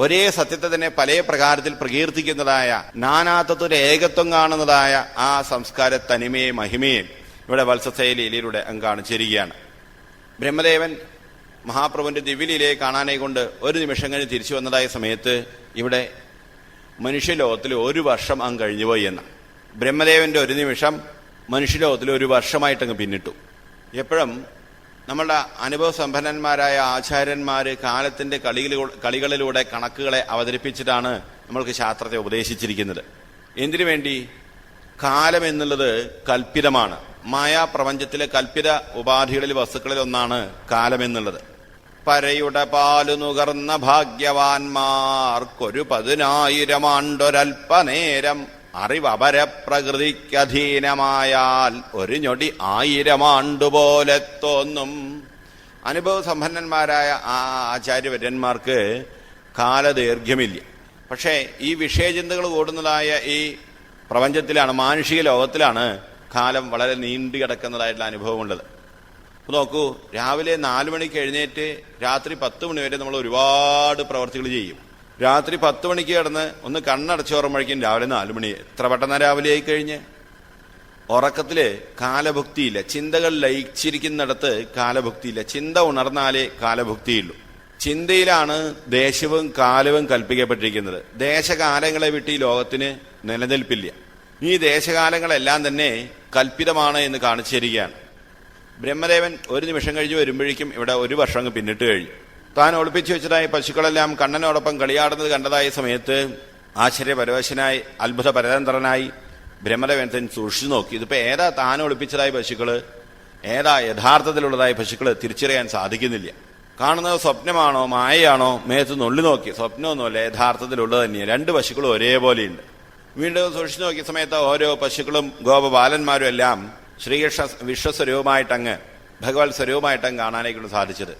ഒരേ സത്യത്തെ തന്നെ പല പ്രകാരത്തിൽ പ്രകീർത്തിക്കുന്നതായ, നാനാത്വത്തിന്റെ ഏകത്വം കാണുന്നതായ ആ സംസ്കാര തനിമയെ മഹിമയെ ഇവിടെ വത്സലയിലൂടെ അങ്ങ് കാണിച്ചിരിക്കുകയാണ്. ബ്രഹ്മദേവൻ മഹാപ്രഭുവിന്റെ ദിവ്യലീലയെ കാണാനെ കൊണ്ട് ഒരു നിമിഷം കഴിഞ്ഞ് തിരിച്ചു വന്നതായ സമയത്ത് ഇവിടെ മനുഷ്യലോകത്തിൽ ഒരു വർഷം അങ്ങ് കഴിഞ്ഞുപോയി എന്ന. ബ്രഹ്മദേവന്റെ ഒരു നിമിഷം മനുഷ്യലോകത്തിൽ ഒരു വർഷമായിട്ടങ്ങ് പിന്നിട്ടു. എപ്പോഴും നമ്മളുടെ അനുഭവസമ്പന്നന്മാരായ ആചാര്യന്മാര് കാലത്തിന്റെ കളികളിലൂടെ കണക്കുകളെ അവതരിപ്പിച്ചിട്ടാണ് നമ്മൾക്ക് ശാസ്ത്രത്തെ ഉപദേശിച്ചിരിക്കുന്നത്. എന്തിനു വേണ്ടി? കാലം എന്നുള്ളത് കൽപ്പിതമാണ്. മായാപ്രപഞ്ചത്തിലെ കൽപ്പിത ഉപാധികളിൽ വസ്തുക്കളിൽ ഒന്നാണ് കാലം എന്നുള്ളത്. പരയുടെ പാലു നുകർന്ന ഭാഗ്യവാന്മാർക്കൊരു 10,000 ആണ്ടൊരൽപ്പനേരം അറിവപരപ്രകൃതിക്കധീനമായാൽ ഒരു ഞൊടി 1000 ആണ്ടുപോലെ തോന്നും. അനുഭവസമ്പന്നന്മാരായ ആ ആചാര്യവര്യന്മാർക്ക് കാലദൈർഘ്യമില്ല. പക്ഷേ ഈ വിഷയചിന്തകൾ കൂടുന്നതായ ഈ പ്രപഞ്ചത്തിലാണ്, മാനുഷിക ലോകത്തിലാണ് കാലം വളരെ നീണ്ടു കിടക്കുന്നതായിട്ടുള്ള അനുഭവമുള്ളത്. നോക്കൂ, രാവിലെ 4 മണിക്ക് എഴുന്നേറ്റ് രാത്രി 10 മണി വരെ നമ്മൾ ഒരുപാട് പ്രവർത്തികൾ ചെയ്യും. രാത്രി 10 മണിക്ക് കിടന്ന് ഒന്ന് കണ്ണടച്ചോറുമ്പോഴേക്കും രാവിലെ 4 മണി. എത്ര പെട്ടെന്ന് രാവിലെ ആയി കഴിഞ്ഞ്. ഉറക്കത്തില് കാലഭുക്തിയില്ല. ചിന്തകൾ ലയിച്ചിരിക്കുന്നിടത്ത് കാലഭുക്തിയില്ല. ചിന്ത ഉണർന്നാലേ കാലഭുക്തിയുള്ളൂ. ചിന്തയിലാണ് ദേശവും കാലവും കൽപ്പിക്കപ്പെട്ടിരിക്കുന്നത്. ദേശകാലങ്ങളെ വിട്ട് ഈ ലോകത്തിന് നിലനിൽപ്പില്ല. ഈ ദേശകാലങ്ങളെല്ലാം തന്നെ കൽപ്പിതമാണ് എന്ന് കാണിച്ചു തരികയാണ്. ബ്രഹ്മദേവൻ ഒരു നിമിഷം കഴിഞ്ഞ് വരുമ്പോഴേക്കും ഇവിടെ ഒരു വർഷം അങ്ങ് പിന്നിട്ട് കഴിഞ്ഞു. താൻ ഒളിപ്പിച്ചു വെച്ചതായി പശുക്കളെല്ലാം കണ്ണനോടൊപ്പം കളിയാടുന്നത് കണ്ടതായ സമയത്ത് ആശ്ചര്യപരവശനായി അത്ഭുത പരതന്ത്രനായി ബ്രഹ്മദേവൻ സൂക്ഷിച്ചു നോക്കി. ഇതിപ്പോ ഏതാ താൻ ഒളിപ്പിച്ചതായ പശുക്കള്, ഏതാ യഥാർത്ഥത്തിലുള്ളതായ പശുക്കള് തിരിച്ചറിയാൻ സാധിക്കുന്നില്ല. കാണുന്നത് സ്വപ്നമാണോ മായയാണോ മേത്ത് നുള്ളി നോക്കി. സ്വപ്നമൊന്നുമല്ല, യഥാർത്ഥത്തിലുള്ളത് തന്നെയാണ്. 2 പശുക്കളും ഒരേപോലെയുണ്ട്. വീണ്ടും സൂക്ഷിച്ചു നോക്കിയ സമയത്ത് ഓരോ പശുക്കളും ഗോപബാലന്മാരും എല്ലാം ശ്രീകൃഷ്ണ വിശ്വസ്വരൂപമായിട്ടങ്ങ് ഭഗവത് സ്വരൂപമായിട്ടങ്ങ് കാണാനേക്കൊണ്ട് സാധിച്ചത്.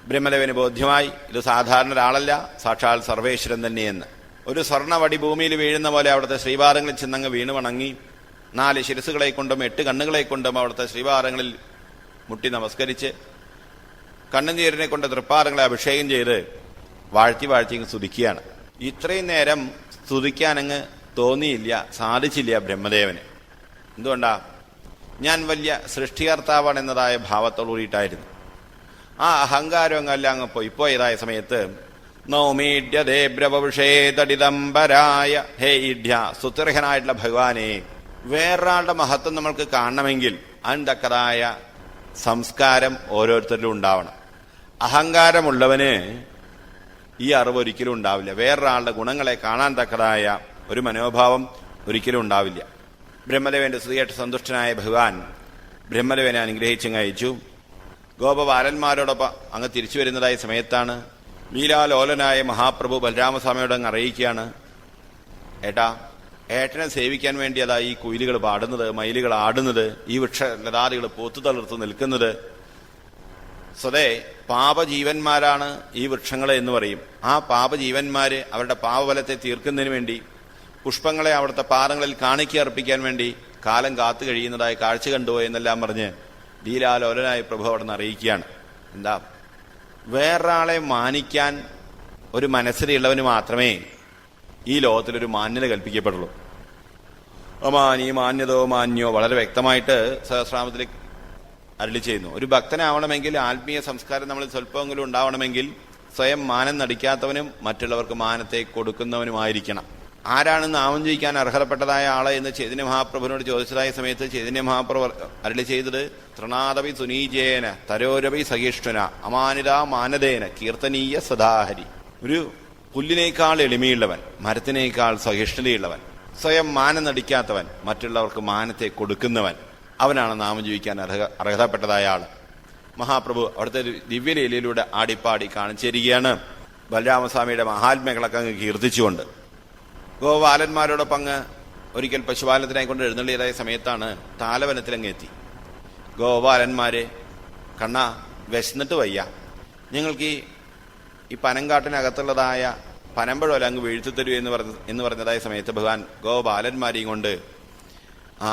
ബ്രഹ്മദേവന് ബോധ്യമായി ഇത് സാധാരണ ഒരാളല്ല, സാക്ഷാൽ സർവേശ്വരൻ തന്നെയെന്ന്. ഒരു സ്വർണ്ണവടി ഭൂമിയിൽ വീഴുന്ന പോലെ അവിടുത്തെ ശ്രീപാദങ്ങളിൽ ചെന്നങ്ങ് വീണു വണങ്ങി 4 ശിരസുകളെ കൊണ്ടും 8 കണ്ണുകളെ കൊണ്ടും അവിടുത്തെ ശ്രീപാദങ്ങളിൽ മുട്ടി നമസ്കരിച്ച് കണ്ണുനീരിനെ കൊണ്ട് തൃപ്പാദങ്ങളെ അഭിഷേകം ചെയ്ത് വാഴ്ത്തി അങ്ങ് സ്തുതിക്കുകയാണ്. ഇത്രയും നേരം സ്തുതിക്കാനങ്ങ് തോന്നിയില്ല, സാധിച്ചില്ല ബ്രഹ്മദേവന്. എന്തുകൊണ്ടാ? ഞാൻ വലിയ സൃഷ്ടികർത്താവാണ് എന്നതായ ഭാവത്തോടുകൂടിയിട്ടായിരുന്നു. ആ അഹങ്കാരം അങ്ങെല്ലാം അങ്ങ് പോയതായ സമയത്ത് നൗമീഡ്യതേ ബ്രവഷേതടിദംബരായ, ഹേ ഇഡ്യ, സ്തുത്യർഹനായിട്ടുള്ള ഭഗവാനെ, വേറൊരാളുടെ മഹത്വം നമ്മൾക്ക് കാണണമെങ്കിൽ അതിൻ്റെതായ സംസ്കാരം ഓരോരുത്തരിലും ഉണ്ടാവണം. അഹങ്കാരമുള്ളവന് ഈ അറിവ് ഒരിക്കലും ഉണ്ടാവില്ല. വേറൊരാളുടെ ഗുണങ്ങളെ കാണാൻ തക്കതായ ഒരു മനോഭാവം ഒരിക്കലും ഉണ്ടാവില്ല. ബ്രഹ്മദേവന്റെ സ്തുതിയായിട്ട് സന്തുഷ്ടനായ ഭഗവാൻ ബ്രഹ്മദേവനെ അനുഗ്രഹിച്ചങ്ങ് അയച്ചു. ഗോപബാലന്മാരോടൊപ്പം അങ്ങ് തിരിച്ചു വരുന്നതായ സമയത്താണ് ലീലാലോലനായ മഹാപ്രഭു ബലരാമസ്വാമിയോട് അങ്ങ് അറിയിക്കുകയാണ്, ഏട്ടനെ സേവിക്കാൻ വേണ്ടി അതാ ഈ കുയിലുകൾ പാടുന്നത്, മയിലുകൾ ആടുന്നത്, ഈ വൃക്ഷലതാദികൾ പോത്തു തളിർത്തു നിൽക്കുന്നത്. സ്വതേ പാപജീവന്മാരാണ് ഈ വൃക്ഷങ്ങൾ എന്ന് പറയും. ആ പാപജീവന്മാര് അവരുടെ പാപഫലത്തെ തീർക്കുന്നതിന് വേണ്ടി പുഷ്പങ്ങളെ അവിടുത്തെ പാദങ്ങളിൽ കാണിക്ക അർപ്പിക്കാൻ വേണ്ടി കാലം കാത്തു കഴിയുന്നതായി കാഴ്ച കണ്ടുപോയി എന്നെല്ലാം പറഞ്ഞ് ലീലാലോലനായ പ്രഭു അവിടെ നിന്ന് അറിയിക്കുകയാണ്. എന്താ? വേറൊരാളെ മാനിക്കാൻ ഒരു മനസ്സിലുള്ളവന് മാത്രമേ ഈ ലോകത്തിലൊരു മാന്യത കൽപ്പിക്കപ്പെടുള്ളൂ. അമാനി മാന്യതോ മാന്യോ വളരെ വ്യക്തമായിട്ട് സഹസ്രാമത്തിൽ അരുളി ചെയ്യുന്നു. ഒരു ഭക്തനാവണമെങ്കിൽ, ആത്മീയ സംസ്കാരം നമ്മൾ സ്വല്പമെങ്കിലും ഉണ്ടാവണമെങ്കിൽ സ്വയം മാനം നടിക്കാത്തവനും മറ്റുള്ളവർക്ക് മാനത്തെ കൊടുക്കുന്നവനുമായിരിക്കണം. ആരാണ് നാമം ജയിക്കാൻ അർഹതപ്പെട്ടതായ ആള് എന്ന് ചൈതന്യ മഹാപ്രഭുവിനോട് ചോദിച്ചതായ സമയത്ത് ചൈതന്യ മഹാപ്രഭു അരുളി ചെയ്തത് തൃണാദവി സുനീജേന തരോരവി സഹിഷ്ണുന അമാനിത മാനദേന കീർത്തനീയ സദാഹരി. ഒരു പുല്ലിനേക്കാൾ എളിമയുള്ളവൻ, മരത്തിനേക്കാൾ സഹിഷ്ണുതയുള്ളവൻ, സ്വയം മാനം നടിക്കാത്തവൻ, മറ്റുള്ളവർക്ക് മാനത്തെ കൊടുക്കുന്നവൻ, അവനാണ് നാമം ജീവിക്കാൻ അർഹതപ്പെട്ടതായ ആള്. മഹാപ്രഭു അവിടുത്തെ ദിവ്യലീലയിലൂടെ ആടിപ്പാടി കാണിച്ചിരിക്കുകയാണ് ബലരാമസ്വാമിയുടെ മഹാത്മ്യങ്ങളൊക്കെ അങ്ങ് കീർത്തിച്ചുകൊണ്ട്. ഗോപാലന്മാരോടൊപ്പം അങ്ങ് ഒരിക്കൽ പശുപാലനത്തിനായി കൊണ്ട് എഴുന്നള്ളിയതായ സമയത്താണ് താലവനത്തിലങ്ങ് എത്തി. ഗോപാലന്മാരെ കണ്ണ വിശന്നിട്ട് വയ്യ, ഞങ്ങൾക്ക് ഈ പനങ്കാട്ടിനകത്തുള്ളതായ പനമ്പഴമല്ല അങ്ങ് വീഴ്ത്തി തരൂ എന്ന് പറഞ്ഞതായ സമയത്ത് ഭഗവാൻ ഗോപാലന്മാരെയും കൊണ്ട് ആ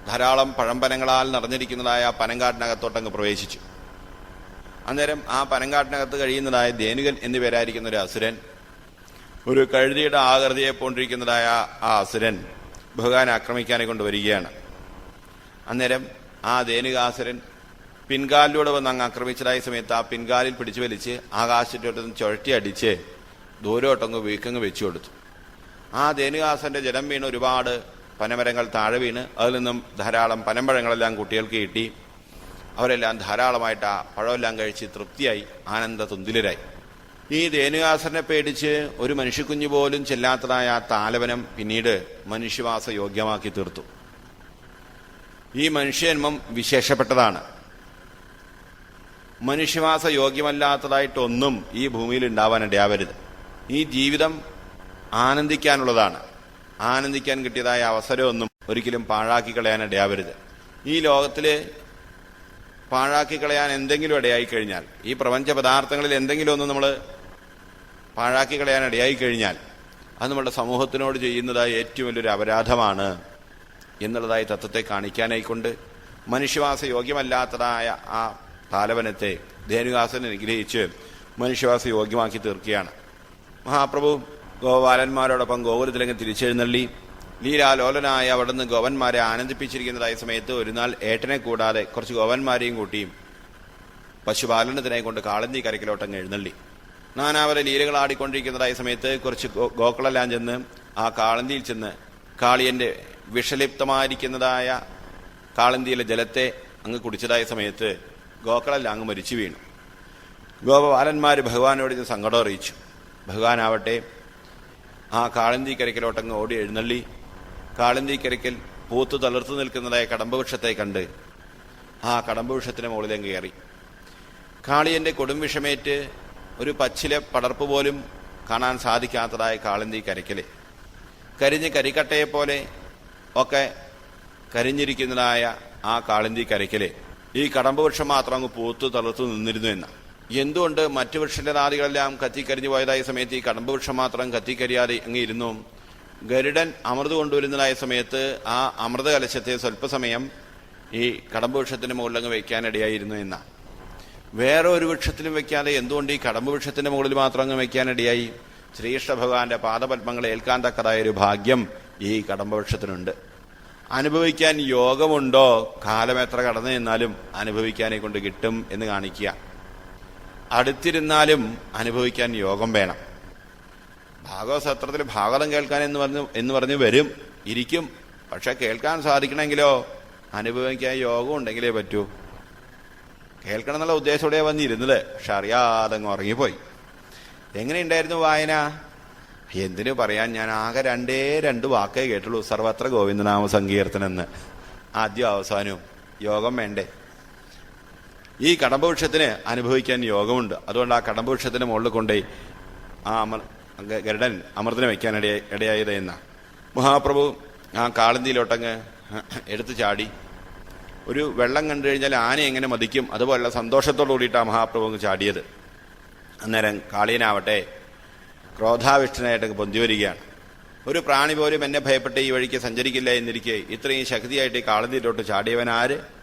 ധാരാളം പഴമ്പനങ്ങളാൽ നിറഞ്ഞിരിക്കുന്നതായ പനങ്കാട്ടിനകത്തോട്ടങ്ങ് പ്രവേശിച്ചു. അന്നേരം ആ പനങ്കാട്ടിനകത്ത് കഴിയുന്നതായ ധേനുകൻ എന്നു പേരായിരിക്കുന്ന ഒരു അസുരൻ, ഒരു കഴുതിയുടെ ആകൃതിയെ പോണ്ടിരിക്കുന്നതായ ആ അസുരൻ ഭഗവാനെ ആക്രമിക്കാനെ കൊണ്ടുവരികയാണ്. അന്നേരം ആ ധേനുകാസുരൻ പിൻകാലിലൂടെ വന്ന് അങ്ങ് ആക്രമിച്ചതായ സമയത്ത് ആ പിൻകാലിൽ പിടിച്ചു വലിച്ച് ആകാശത്തോട്ടൊന്ന് ചുഴറ്റി അടിച്ച് ദൂരോട്ടങ്ങ് വീക്കങ്ങ് വെച്ചു കൊടുത്തു. ആ ധേനുകാസന്റെ ജലം വീണ് ഒരുപാട് പനമരങ്ങൾ താഴെ വീണ് അതിൽ നിന്നും ധാരാളം പനമ്പഴങ്ങളെല്ലാം കുട്ടികൾക്ക് കിട്ടി. അവരെല്ലാം ധാരാളമായിട്ട് ആ പഴമെല്ലാം കഴിച്ച് തൃപ്തിയായി ആനന്ദ തുന്തിലരായി. ഈ ധേനുകാസനെ പേടിച്ച് ഒരു മനുഷ്യക്കുഞ്ഞു പോലും ചെല്ലാത്തതായ ആ താലവനം പിന്നീട് മനുഷ്യവാസ യോഗ്യമാക്കി തീർത്തു. ഈ മനുഷ്യജന്മം വിശേഷപ്പെട്ടതാണ്. മനുഷ്യവാസ യോഗ്യമല്ലാത്തതായിട്ടൊന്നും ഈ ഭൂമിയിൽ ഉണ്ടാവാൻ ഇടയാവരുത്. ഈ ജീവിതം ആനന്ദിക്കാനുള്ളതാണ്. ആനന്ദിക്കാൻ കിട്ടിയതായ അവസരമൊന്നും ഒരിക്കലും പാഴാക്കി കളയാൻ ഇടയാവരുത്. ഈ ലോകത്തില് പാഴാക്കി കളയാൻ എന്തെങ്കിലും ഇടയായി കഴിഞ്ഞാൽ, ഈ പ്രപഞ്ച പദാർത്ഥങ്ങളിൽ എന്തെങ്കിലും ഒന്ന് നമ്മൾ പാഴാക്കി കളയാൻ ഇടയായി കഴിഞ്ഞാൽ അത് നമ്മളുടെ സമൂഹത്തിനോട് ചെയ്യുന്നതായ ഏറ്റവും വലിയൊരു അപരാധമാണ് എന്നുള്ളതായി തത്വത്തെ കാണിക്കാനായിക്കൊണ്ട് മനുഷ്യവാസ യോഗ്യമല്ലാത്തതായ ആ താലവനത്തെ ധേനുകാസനെ അനുഗ്രഹിച്ച് മനുഷ്യവാസ യോഗ്യമാക്കി തീർക്കുകയാണ്. മഹാപ്രഭു ഗോപാലന്മാരോടൊപ്പം ഗോകുലത്തിലങ്ങ് തിരിച്ചെഴുന്നള്ളി ലീലാലോലനായ അവിടുന്ന് ഗോപന്മാരെ ആനന്ദിപ്പിച്ചിരിക്കുന്നതായ സമയത്ത് ഒരു നാൾ ഏട്ടനെ കൂടാതെ കുറച്ച് ഗോപന്മാരെയും കൂട്ടിയും പശുപാലനത്തിനായി കൊണ്ട് കാളന്തി കരക്കിലോട്ടങ്ങ് എഴുന്നള്ളി. നാനാവരെ ലീലകൾ ആടിക്കൊണ്ടിരിക്കുന്നതായ സമയത്ത് കുറച്ച് ഗോക്കളെല്ലാം ചെന്ന് ആ കാളന്തിയിൽ ചെന്ന് കാളിയന്റെ വിഷലിപ്തമായിരിക്കുന്നതായ കാളന്തിയിലെ ജലത്തെ അങ്ങ് കുടിച്ചതായ സമയത്ത് ഗോക്കളെല്ലാം അങ്ങ് മരിച്ചു വീണു. ഗോപാലന്മാർ ഭഗവാനോട് ഇത് സങ്കടം അറിയിച്ചു. ഭഗവാനാവട്ടെ ആ കാളന്തി കരക്കിലോട്ടങ്ങ് ഓടി എഴുന്നള്ളി കാളന്തി കരക്കിൽ പൂത്തു തളിർത്തു നിൽക്കുന്നതായ കടമ്പവൃക്ഷത്തെ കണ്ട് ആ കടമ്പവൃക്ഷത്തിന് മുകളിലേക്ക് കയറി. കാളിയന്റെ കൊടും വിഷമേറ്റ് ഒരു പച്ചിലെ പടർപ്പ് പോലും കാണാൻ സാധിക്കാത്തതായ കാളന്തി കരക്കില് കരിഞ്ഞ് കരിക്കട്ടയെപ്പോലെ ഒക്കെ കരിഞ്ഞിരിക്കുന്നതായ ആ കാളന്തി കരക്കില് ഈ കടമ്പവൃക്ഷം മാത്രം അങ്ങ് പൂത്തു തളിർത്തു നിന്നിരുന്നു എന്ന. എന്തുകൊണ്ട് മറ്റു വൃക്ഷലതാദികളെല്ലാം കത്തിക്കരിഞ്ഞു പോയതായ സമയത്ത് ഈ കടമ്പവൃക്ഷം മാത്രം കത്തിക്കരിയാതെ അങ്ങ് ഇരുന്നു? ഗരുഡൻ അമൃത് കൊണ്ടുവരുന്നതായ സമയത്ത് ആ അമൃത കലശത്തെ സ്വല്പസമയം ഈ കടമ്പവൃക്ഷത്തിന്റെ മുകളിലങ്ങ് വയ്ക്കാനിടയായിരുന്നു എന്ന. വേറെ ഒരു വൃക്ഷത്തിലും വെക്കാതെ എന്തുകൊണ്ട് ഈ കടമ്പവൃക്ഷത്തിന്റെ മുകളിൽ മാത്രം അങ്ങ് വയ്ക്കാനിടയായി? ശ്രീകൃഷ്ണ ഭഗവാന്റെ പാദപത്മങ്ങളെ ഏൽക്കാൻ തക്കതായ ഒരു ഭാഗ്യം ഈ കടമ്പവൃക്ഷത്തിനുണ്ട്. അനുഭവിക്കാൻ യോഗമുണ്ടോ? കാലം എത്ര കടന്നു നിന്നാലും അനുഭവിക്കാനെ കൊണ്ട് കിട്ടും എന്ന് കാണിക്കുക. അടുത്തിരുന്നാലും അനുഭവിക്കാൻ യോഗം വേണം. ഭാഗവത സത്രത്തിൽ ഭാഗവതം കേൾക്കാൻ എന്ന് പറഞ്ഞ് വരും, ഇരിക്കും. പക്ഷെ കേൾക്കാൻ സാധിക്കണമെങ്കിലോ അനുഭവിക്കാൻ യോഗം ഉണ്ടെങ്കിലേ പറ്റൂ. കേൾക്കണം എന്നുള്ള ഉദ്ദേശത്തോടെ വന്നിരുന്നത്, പക്ഷെ അറിയാതെ അങ്ങ് ഉറങ്ങിപ്പോയി. എങ്ങനെയുണ്ടായിരുന്നു വായന? എന്തിനു പറയാൻ, ഞാൻ ആകെ രണ്ട് വാക്കേ കേട്ടുള്ളൂ. സർവത്ര ഗോവിന്ദനാമ സങ്കീർത്തനം എന്ന്. ആദ്യം അവസാനവും. യോഗം വേണ്ടേ? ഈ കടമ്പവൃക്ഷത്തിന് അനുഭവിക്കാൻ യോഗമുണ്ട്. അതുകൊണ്ട് ആ കടമ്പവൃക്ഷത്തിന് മുകളിൽ കൊണ്ടേ ആ ഗരുഡൻ അമൃതനെ വയ്ക്കാൻ ഇടയായത് എന്ന. മഹാപ്രഭു ആ കാളന്തിയിലോട്ടങ്ങ് എടുത്തു ചാടി. ഒരു വെള്ളം കണ്ടു കഴിഞ്ഞാൽ ആന എങ്ങനെ മതിക്കും അതുപോലുള്ള സന്തോഷത്തോടു കൂടിയിട്ട് ആ മഹാപ്രഭു അങ്ങ് ചാടിയത്. അന്നേരം കാളിയനാവട്ടെ ക്രോധാവിഷ്ടനായിട്ടൊക്കെ പൊന്തി വരികയാണ്. ഒരു പ്രാണി പോലും എന്നെ ഭയപ്പെട്ട് ഈ വഴിക്ക് സഞ്ചരിക്കില്ല എന്നിരിക്കെ ഇത്രയും ശക്തിയായിട്ട് ഈ കാളന്തിയിലോട്ട് ചാടിയവൻ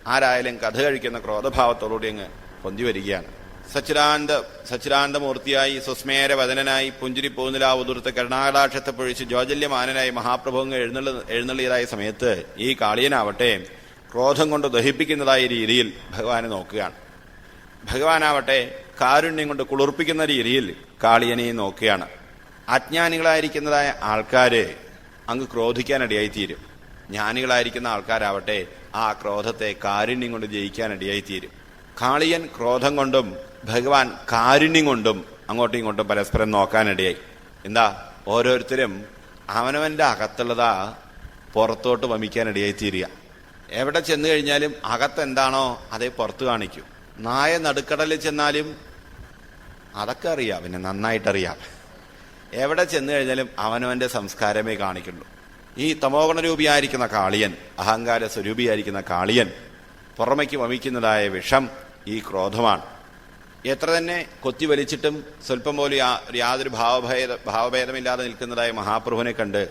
ആരായാലും കഥ കഴിക്കുന്ന ക്രോധഭാവത്തോടുകൂടി അങ്ങ് പൊന്തി വരികയാണ്. സച്ചിദാനന്ദമൂർത്തിയായി സ്വസ്മേരവദനായി പുഞ്ചിരി പൂനിലാ ഉതിർത്ത് കരുണാകടാക്ഷത്തെ പൊഴിച്ച് ജോജല്യമാനനായി മഹാപ്രഭുങ്ങ് എഴുന്നള്ളിയതായ സമയത്ത് ഈ കാളിയനാവട്ടെ ക്രോധം കൊണ്ട് ദഹിപ്പിക്കുന്നതായ രീതിയിൽ ഭഗവാനെ നോക്കുകയാണ്. ഭഗവാനാവട്ടെ കാരുണ്യം കൊണ്ട് കുളിർപ്പിക്കുന്ന രീതിയിൽ കാളിയനെ നോക്കുകയാണ്. അജ്ഞാനികളായിരിക്കുന്നതായ ആൾക്കാര് അങ്ങ് ക്രോധിക്കാനിടയായിത്തീരും. ജ്ഞാനികളായിരിക്കുന്ന ആൾക്കാരാവട്ടെ ആ ക്രോധത്തെ കാരുണ്യം കൊണ്ട് ജയിക്കാനിടയായിത്തീരും. കാളിയൻ ക്രോധം കൊണ്ടും ഭഗവാൻ കാരുണ്യം കൊണ്ടും അങ്ങോട്ടും ഇങ്ങോട്ടും പരസ്പരം നോക്കാനിടയായി. എന്താ, ഓരോരുത്തരും അവനവന്റെ അകത്തുള്ളതാ പുറത്തോട്ട് വമിക്കാനിടയായിത്തീരുക. എവിടെ ചെന്നു കഴിഞ്ഞാലും അകത്തെന്താണോ അതേ പുറത്ത് കാണിക്കൂ. നായ നടുക്കടലിൽ ചെന്നാലും അതൊക്കെ അറിയാം, പിന്നെ നന്നായിട്ടറിയാം. എവിടെ ചെന്നു കഴിഞ്ഞാലും അവനവന്റെ സംസ്കാരമേ കാണിക്കുള്ളൂ. ഈ തമോഗുണരൂപിയായിരിക്കുന്ന കാളിയൻ, അഹങ്കാര സ്വരൂപിയായിരിക്കുന്ന കാളിയൻ പുറമയ്ക്ക് വമിക്കുന്നതായ വിഷം ഈ ക്രോധമാണ്. എത്ര തന്നെ കൊത്തിവലിച്ചിട്ടും സ്വല്പം പോലും യാതൊരു ഭാവഭേദമില്ലാതെ നിൽക്കുന്നതായ മഹാപ്രഭുവിനെ കണ്ട്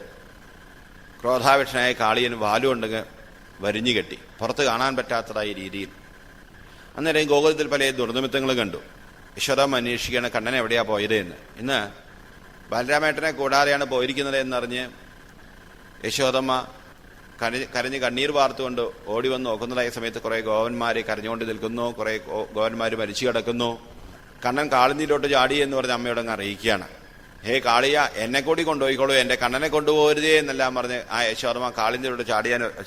ക്രോധാവിഷനായ കാളിയൻ വാലുകൊണ്ടെങ്കിൽ വരിഞ്ഞുകെട്ടി പുറത്ത് കാണാൻ പറ്റാത്തതായ രീതിയിൽ. അന്നേരം ഗോകുലത്തിൽ പല ദുർനിമിത്തങ്ങളും കണ്ടു. യശോദാമ്മ അന്വേഷിക്കുകയാണ് കണ്ണൻ എവിടെയാ പോയത് എന്ന്. ഇന്ന് ബലരാമേട്ടനെ കൂടാതെയാണ് പോയിരിക്കുന്നത് എന്നറിഞ്ഞ് യശോദമ്മ കരഞ്ഞ് കണ്ണീർ വാർത്തുകൊണ്ട് ഓടി വന്ന് നോക്കുന്നതായ സമയത്ത് കുറെ ഗോവന്മാരെ കരഞ്ഞുകൊണ്ട് നിൽക്കുന്നു, കുറെ ഗോവന്മാർ മരിച്ചു കിടക്കുന്നു. കണ്ണൻ കാളിന്തിയിലോട്ട് ചാടി എന്ന് പറഞ്ഞ് അമ്മയോടങ്ങ് അറിയിക്കുകയാണ്. ഹേ കാളിയ, എന്നെ കൂടി കൊണ്ടുപോയിക്കോളൂ, എന്റെ കണ്ണനെ കൊണ്ടുപോകരുതേ എന്നെല്ലാം പറഞ്ഞ് ആ യശോദമ്മ കാളിന്തിയിലോട്ട്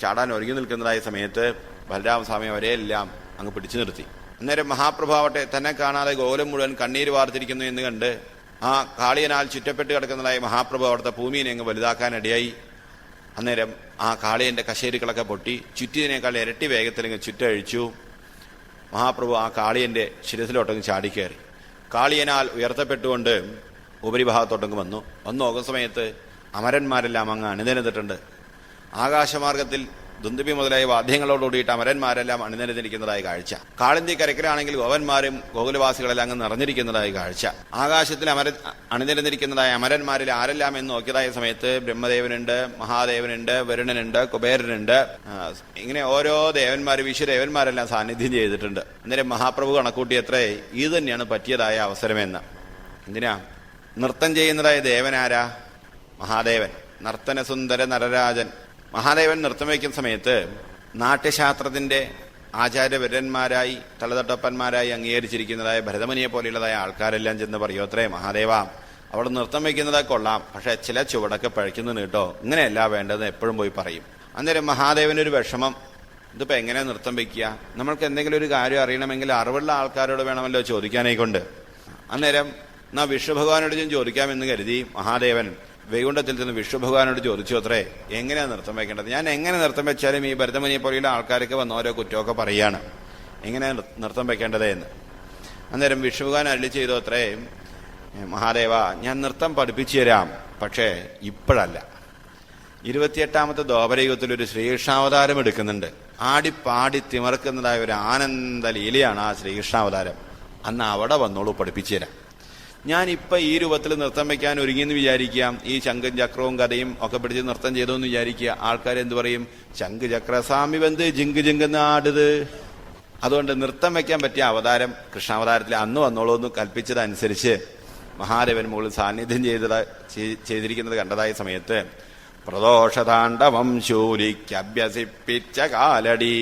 ചാടാൻ ഒരുങ്ങി നിൽക്കുന്നതായ സമയത്ത് ബലരാമസ്വാമി അവരെയെല്ലാം അങ്ങ് പിടിച്ചു നിർത്തി. അന്നേരം മഹാപ്രഭാവട്ടെ തന്നെ കാണാതെ ഗോകുലം മുഴുവൻ കണ്ണീര് വാർത്തിരിക്കുന്നു എന്ന് കണ്ട് ആ കാളിയനാൽ ചുറ്റപ്പെട്ട് കിടക്കുന്നതായ മഹാപ്രഭു അവിടുത്തെ ഭൂമിയെ അങ്ങ് വലുതാക്കാനിടയായി. അന്നേരം ആ കാളിയന്റെ കശേരികളൊക്കെ പൊട്ടി ചുറ്റിയതിനേക്കാൾ ഇരട്ടി വേഗത്തിലങ്ങ് ചുറ്റഴിച്ചു. മഹാപ്രഭു ആ കാളിയന്റെ ശിരസിലോട്ടങ്ങ് ചാടിക്കയറി. കാളിയനാൽ ഉയർത്തപ്പെട്ടുകൊണ്ട് ഉപരിഭാഗത്തോട്ടങ്ങ് വന്നു നോക്കുന്ന സമയത്ത് അമരന്മാരെല്ലാം അങ്ങ് അണിനിരന്നിട്ടുണ്ട്. ആകാശമാർഗത്തിൽ ദുന്ദുബി മുതലായ വാദ്യങ്ങളോടുകൂടിയിട്ട് അമരന്മാരെല്ലാം അണിനിരന്നിരിക്കുന്നതായ കാഴ്ച. കാളിന്തി കരക്കിലാണെങ്കിൽ ഗോവന്മാരും ഗോകുലവാസികളെല്ലാം അങ്ങ് നിറഞ്ഞിരിക്കുന്നതായ കാഴ്ച. ആകാശത്തിൽ അണിനിരന്നിരിക്കുന്നതായ അമരന്മാരിൽ ആരെല്ലാം എന്ന് നോക്കിയതായ സമയത്ത് ബ്രഹ്മദേവനുണ്ട്, മഹാദേവനുണ്ട്, വരുണനുണ്ട്, കുബേരനുണ്ട്. ഇങ്ങനെ ഓരോ ദേവന്മാരും വിശ്വദേവന്മാരെല്ലാം സാന്നിധ്യം ചെയ്തിട്ടുണ്ട്. അന്നേരം മഹാപ്രഭു കണക്കൂട്ടിയത്രേ ഇത് തന്നെയാണ് പറ്റിയതായ അവസരമെന്ന്. എന്തിനാ? നൃത്തം ചെയ്യുന്നതായ ദേവനാരാ? മഹാദേവൻ, നർത്തനസുന്ദര നരരാജൻ. മഹാദേവൻ നൃത്തം വയ്ക്കുന്ന സമയത്ത് നാട്യശാസ്ത്രത്തിന്റെ ആചാര്യവരന്മാരായി തലതട്ടപ്പന്മാരായി അംഗീകരിച്ചിരിക്കുന്നതായ ഭരതമുനിയെ പോലെയുള്ളതായ ആൾക്കാരെല്ലാം ചെന്ന് പറയോ അത്രേ, മഹാദേവ അവിടെ നൃത്തം വയ്ക്കുന്നതൊക്കെ കൊള്ളാം, പക്ഷെ ചില ചുവടൊക്കെ പഴിക്കുന്നു കേട്ടോ, ഇങ്ങനെയല്ല വേണ്ടതെന്ന് എപ്പോഴും പോയി പറയും. അന്നേരം മഹാദേവനൊരു വിഷമം, ഇതിപ്പോ എങ്ങനെ നൃത്തം വയ്ക്കുക? നമ്മൾക്ക് എന്തെങ്കിലും ഒരു കാര്യം അറിയണമെങ്കിൽ അറിവുള്ള ആൾക്കാരോട് വേണമല്ലോ ചോദിക്കാനായിക്കൊണ്ട്. അന്നേരം എന്നാ വിഷ്ണുഭഗവാനോട് ഞാൻ ചോദിക്കാമെന്ന് കരുതി മഹാദേവൻ വൈകുണ്ഠത്തിൽ നിന്ന് വിഷ്ണുഭഗവാനോട് ചോദിച്ചു അത്രേ, എങ്ങനെയാണ് നൃത്തം വയ്ക്കേണ്ടത്? ഞാൻ എങ്ങനെ നൃത്തം വെച്ചാലും ഈ ഭരതമുനിയെ പോലെയുള്ള ആൾക്കാരൊക്കെ വന്ന് ഓരോ കുറ്റമൊക്കെ പറയുകയാണ്, എങ്ങനെയാണ് നൃത്തം വെക്കേണ്ടത് എന്ന്. അന്നേരം വിഷ്ണുഭഗവാൻ അരുളി ചെയ്തു അത്രേ, മഹാദേവ ഞാൻ നൃത്തം പഠിപ്പിച്ചു തരാം, പക്ഷേ ഇപ്പോഴല്ല. 28ാമത്തെ ദ്വാപരയുഗത്തിൽ ഒരു ശ്രീകൃഷ്ണാവതാരം എടുക്കുന്നുണ്ട്. ആടിപ്പാടി തിമർക്കുന്നതായ ഒരു ആനന്ദ ലീലയാണ് ആ ശ്രീകൃഷ്ണാവതാരം. അന്ന് അവിടെ വന്നോളൂ, പഠിപ്പിച്ചു തരാം. ഞാനിപ്പോൾ ഈ രൂപത്തിൽ നൃത്തം വയ്ക്കാൻ ഒരുങ്ങിയെന്ന് വിചാരിക്കാം, ഈ ശംഖും ചക്രവും കഥയും ഒക്കെ പിടിച്ച് നൃത്തം ചെയ്തു എന്ന് വിചാരിക്കുക. ആൾക്കാരെന്ത് പറയും? ശംഖ് ചക്ര സ്വാമി വന്ന് ജിങ്ക് ജിങ്കെന്ന് ആടുത്. അതുകൊണ്ട് നൃത്തം വയ്ക്കാൻ പറ്റിയ അവതാരം കൃഷ്ണാവതാരത്തിൽ അന്ന് വന്നോളൂ എന്ന് കൽപ്പിച്ചതനുസരിച്ച് മഹാദേവൻ മുകളിൽ സാന്നിധ്യം ചെയ്തിരിക്കുന്നത് കണ്ടതായ സമയത്ത് പ്രദോഷതാണ്ഡവം ശൂലിക്കഭ്യസിപ്പിച്ച കാലടി.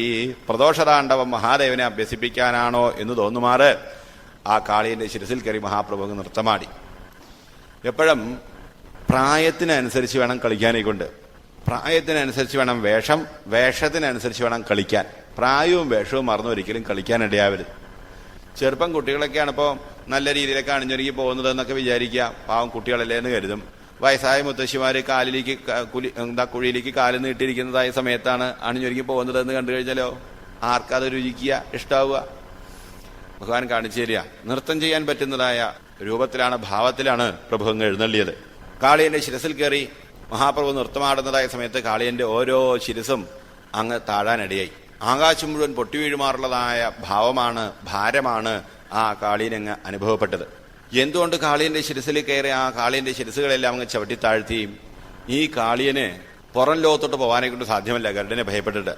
പ്രദോഷതാണ്ഡവം മഹാദേവനെ അഭ്യസിപ്പിക്കാനാണോ എന്ന് തോന്നുമാറ് ആ കാളിയന്റെ ശിരസിൽ കയറി മഹാപ്രഭു നൃത്തമാടി. എപ്പോഴും പ്രായത്തിനനുസരിച്ച് വേണം കളിക്കാനേക്കൊണ്ട്, പ്രായത്തിനനുസരിച്ച് വേണം വേഷം, വേഷത്തിനനുസരിച്ച് വേണം കളിക്കാൻ. പ്രായവും വേഷവും മറന്നു ഒരിക്കലും കളിക്കാനിടയാവരുത്. ചെറുപ്പം കുട്ടികളൊക്കെയാണ് ഇപ്പോൾ നല്ല രീതിയിലൊക്കെ അണിഞ്ഞൊരുങ്ങി പോകുന്നത് എന്നൊക്കെ വിചാരിക്കുക, പാവം കുട്ടികളല്ലേ എന്ന് കരുതും. വയസ്സായ മുത്തശ്ശിമാര് കാലിലേക്ക് കുഴിയിലേക്ക് കാല് നീട്ടിയിരിക്കുന്നതായ സമയത്താണ് അണിഞ്ഞൊരുങ്ങി പോകുന്നത് എന്ന് കണ്ടു കഴിഞ്ഞാലോ ആർക്കത് രുചിക്കുക, ഇഷ്ടാവുക? ഭഗവാൻ കാണിച്ചു തരിക. നൃത്തം ചെയ്യാൻ പറ്റുന്നതായ രൂപത്തിലാണ്, ഭാവത്തിലാണ് പ്രഭു അങ്ങ് എഴുന്നള്ളിയത്. കാളിയന്റെ ശിരസിൽ കയറി മഹാപ്രഭു നൃത്തമാടുന്നതായ സമയത്ത് കാളിയന്റെ ഓരോ ശിരസും അങ്ങ് താഴാനിടയായി. ആകാശം മുഴുവൻ പൊട്ടിവീഴുമാറുള്ളതായ ഭാവമാണ്, ഭാരമാണ് ആ കാളിയനങ്ങ് അനുഭവപ്പെട്ടത്. എന്തുകൊണ്ട് കാളിയന്റെ ശിരസിൽ കയറി ആ കാളിയന്റെ ശിരസുകളെല്ലാം അങ്ങ് ചവിട്ടിത്താഴ്ത്തിയും ഈ കാളിയന് പുറം ലോകത്തോട്ട് പോകാനെ കൊണ്ട് സാധ്യമല്ല, ഗരുഡനെ ഭയപ്പെട്ടിട്ട്.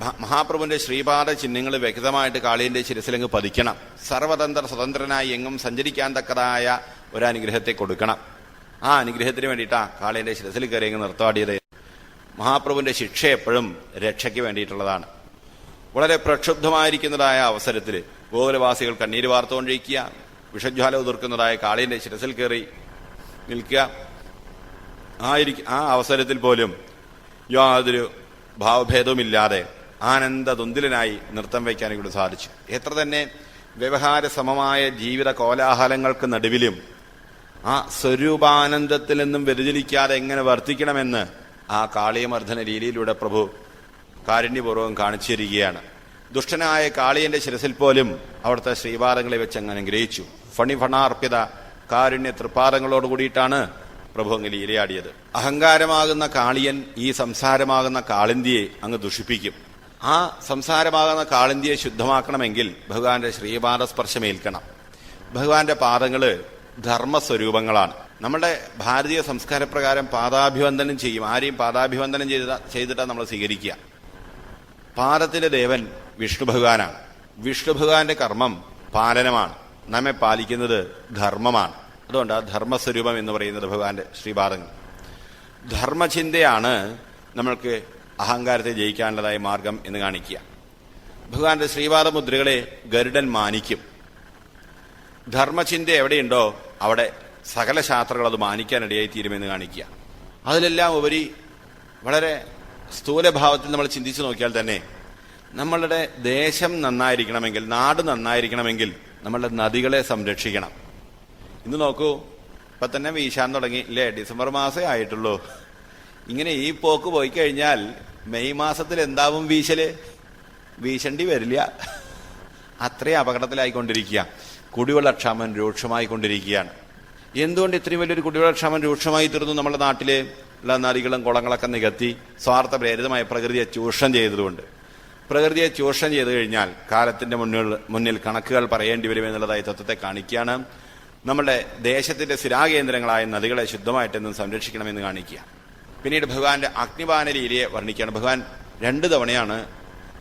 മഹാപ്രഭുവിന്റെ ശ്രീപാദ ചിഹ്നങ്ങൾ വ്യക്തമായിട്ട് കാളിയന്റെ ശിരസിലങ്ങ് പതിക്കണം. സർവതന്ത്ര സ്വതന്ത്രനായി എങ്ങും സഞ്ചരിക്കാൻ തക്കതായ ഒരനുഗ്രഹത്തെ കൊടുക്കണം. ആ അനുഗ്രഹത്തിന് വേണ്ടിയിട്ടാ കാളിയന്റെ ശിരസിൽ കയറി അങ്ങ് നിർത്താടിയത്. മഹാപ്രഭുവിന്റെ ശിക്ഷ എപ്പോഴും രക്ഷയ്ക്ക് വേണ്ടിയിട്ടുള്ളതാണ്. വളരെ പ്രക്ഷുബ്ധമായിരിക്കുന്നതായ അവസരത്തിൽ ഗോകുലവാസികൾ കണ്ണീര് വാർത്തുകൊണ്ടിരിക്കുക, വിഷജ്വാല ഉതിർക്കുന്നതായ കാളിയന്റെ ശിരസിൽ കയറി നിൽക്കുക. ആ അവസരത്തിൽ പോലും യാതൊരു ഭാവഭേദവുമില്ലാതെ ആനന്ദതുന്തിലനായി നൃത്തം വയ്ക്കാൻ ഇവിടെ സാധിച്ചു. എത്ര തന്നെ വ്യവഹാര സമമായ ജീവിത കോലാഹലങ്ങൾക്ക് നടുവിലും ആ സ്വരൂപാനന്ദത്തിൽ നിന്നും വ്യതിചലിക്കാതെ എങ്ങനെ വർത്തിക്കണമെന്ന് ആ കാളിയമർദ്ദന രീതിയിലൂടെ പ്രഭു കാരുണ്യപൂർവ്വം കാണിച്ചു തരികയാണ്. ദുഷ്ടനായ കാളിയന്റെ ശിരസിൽ പോലും അവിടുത്തെ ശ്രീപാദങ്ങളെ വെച്ച് അങ്ങ് അനുഗ്രഹിച്ചു. ഫണിഫണാർപ്പിത കാരുണ്യ തൃപ്പാദങ്ങളോട് കൂടിയിട്ടാണ് പ്രഭു അങ്ങ് ലീലയാടിയത്. അഹങ്കാരമാകുന്ന കാളിയൻ ഈ സംസാരമാകുന്ന കാളിന്തിയെ അങ്ങ് ദുഷിപ്പിക്കും. ആ സംസാരമാകുന്ന കാളിന്തിയെ ശുദ്ധമാക്കണമെങ്കിൽ ഭഗവാന്റെ ശ്രീപാദ സ്പർശമേൽക്കണം. ഭഗവാന്റെ പാദങ്ങള് ധർമ്മസ്വരൂപങ്ങളാണ്. നമ്മുടെ ഭാരതീയ സംസ്കാരപ്രകാരം പാദാഭിവന്ദനം ചെയ്യും. ആരെയും പാദാഭിവന്ദനം ചെയ്തിട്ടാണ് നമ്മൾ സ്വീകരിക്കുക. പാദത്തിന്റെ ദേവൻ വിഷ്ണു ഭഗവാനാണ്. വിഷ്ണു ഭഗവാന്റെ കർമ്മം പാലനമാണ്. നമ്മെ പാലിക്കുന്നത് ധർമ്മമാണ്. അതുകൊണ്ട് ആ ധർമ്മസ്വരൂപം എന്ന് പറയുന്നത് ഭഗവാന്റെ ശ്രീപാദങ്ങൾ. ധർമ്മചിന്തയാണ് നമ്മൾക്ക് അഹങ്കാരത്തെ ജയിക്കാനുള്ളതായ മാർഗം എന്ന് കാണിക്കുക. ഭഗവാന്റെ ശ്രീപാദ മുദ്രകളെ ഗരുഡൻ മാനിക്കും. ധർമ്മചിന്ത എവിടെയുണ്ടോ അവിടെ സകല ശാസ്ത്രങ്ങൾ അത് മാനിക്കാനിടയായി തീരുമെന്ന് കാണിക്കുക. അതിലെല്ലാം ഉപരി വളരെ സ്ഥൂലഭാവത്തിൽ നമ്മൾ ചിന്തിച്ചു നോക്കിയാൽ തന്നെ നമ്മളുടെ ദേശം നന്നായിരിക്കണമെങ്കിൽ, നാട് നന്നായിരിക്കണമെങ്കിൽ നമ്മളുടെ നദികളെ സംരക്ഷിക്കണം. ഇന്ന് നോക്കൂ, ഇപ്പൊ തന്നെ വീശാൻ തുടങ്ങി ഇല്ലേ? ഡിസംബർ മാസേ ആയിട്ടുള്ളൂ. ഇങ്ങനെ ഈ പോക്ക് പോയി കഴിഞ്ഞാൽ മെയ് മാസത്തിൽ എന്താവും വീശല്? വീശണ്ടി വരില്ല. അത്രയും അപകടത്തിലായിക്കൊണ്ടിരിക്കുക. കുടിവെള്ളക്ഷാമം രൂക്ഷമായിക്കൊണ്ടിരിക്കുകയാണ്. എന്തുകൊണ്ട് ഇത്രയും വലിയൊരു കുടിവെള്ളക്ഷാമം രൂക്ഷമായി തീർന്നു? നമ്മുടെ നാട്ടിലെ ഉള്ള നദികളും കുളങ്ങളൊക്കെ നികത്തി സ്വാർത്ഥ പ്രേരിതമായ പ്രകൃതിയെ ചൂഷണം ചെയ്തതുകൊണ്ട്. പ്രകൃതിയെ ചൂഷണം ചെയ്തു കഴിഞ്ഞാൽ കാലത്തിന്റെ മുന്നിൽ കണക്കുകൾ പറയേണ്ടി വരുമെന്നുള്ളതായി തത്വത്തെ കാണിക്കുകയാണ്. നമ്മുടെ ദേശത്തിന്റെ സ്ഥിരാകേന്ദ്രങ്ങളായ നദികളെ ശുദ്ധമായിട്ടെന്നും സംരക്ഷിക്കണമെന്ന് കാണിക്കുക. പിന്നീട് ഭഗവാന്റെ അഗ്നിപാന ലീലയെ വർണ്ണിക്കുകയാണ്. ഭഗവാൻ 2 തവണയാണ്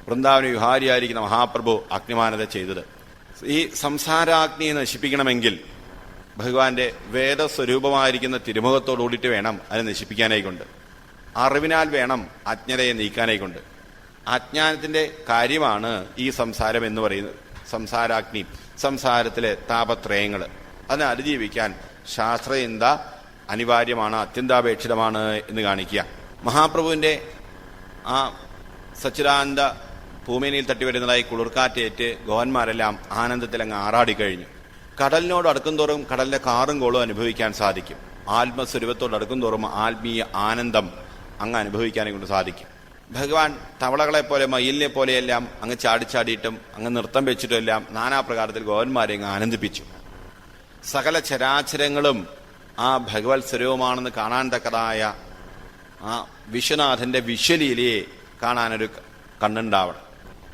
വൃന്ദാവന വിഹാരിയായിരിക്കുന്ന മഹാപ്രഭു അഗ്നിപാനത ചെയ്തത്. ഈ സംസാരാഗ്നിയെ നശിപ്പിക്കണമെങ്കിൽ ഭഗവാന്റെ വേദസ്വരൂപമായിരിക്കുന്ന തിരുമുഖത്തോടുകൂടിയിട്ട് വേണം അതിനെ നശിപ്പിക്കാനായിക്കൊണ്ട്. അറിവിനാൽ വേണം അജ്ഞതയെ നീക്കാനായിക്കൊണ്ട്. അജ്ഞാനത്തിന്റെ കാര്യമാണ് ഈ സംസാരം എന്ന് പറയുന്നത്. സംസാരാഗ്നി, സംസാരത്തിലെ താപത്രയങ്ങൾ, അതിനെ അതിജീവിക്കാൻ ശാസ്ത്രചിന്ത അനിവാര്യമാണ്, അത്യന്താപേക്ഷിതമാണ് എന്ന് കാണിക്കുക. മഹാപ്രഭുവിന്റെ ആ സച്ചിദാനന്ദ ഭൂമിനിയിൽ തട്ടിവരുന്നതായി കുളിർക്കാറ്റേറ്റ് ഗോവന്മാരെല്ലാം ആനന്ദത്തിൽ അങ്ങ് ആറാടിക്കഴിഞ്ഞു. കടലിനോട് അടുക്കും തോറും കടലിന്റെ കാറും കോളും അനുഭവിക്കാൻ സാധിക്കും. ആത്മസ്വരൂപത്തോട് അടുക്കും തോറും ആത്മീയ ആനന്ദം അങ്ങ് അനുഭവിക്കാനെ കൊണ്ട് സാധിക്കും. ഭഗവാൻ തവളകളെ പോലെ മയിലിനെ പോലെയെല്ലാം അങ്ങ് ചാടിച്ചാടിയിട്ടും അങ്ങ് നൃത്തം വെച്ചിട്ടും എല്ലാം നാനാപ്രകാരത്തിൽ ഗോവന്മാരെ അങ്ങ് ആനന്ദിപ്പിച്ചു. സകല ചരാചരങ്ങളും ആ ഭഗവത് സ്വരൂപമാണെന്ന് കാണാൻ തക്കതായ ആ വിശ്വനാഥന്റെ വിശ്വലീലയെ കാണാനൊരു കണ്ണുണ്ടാവണം.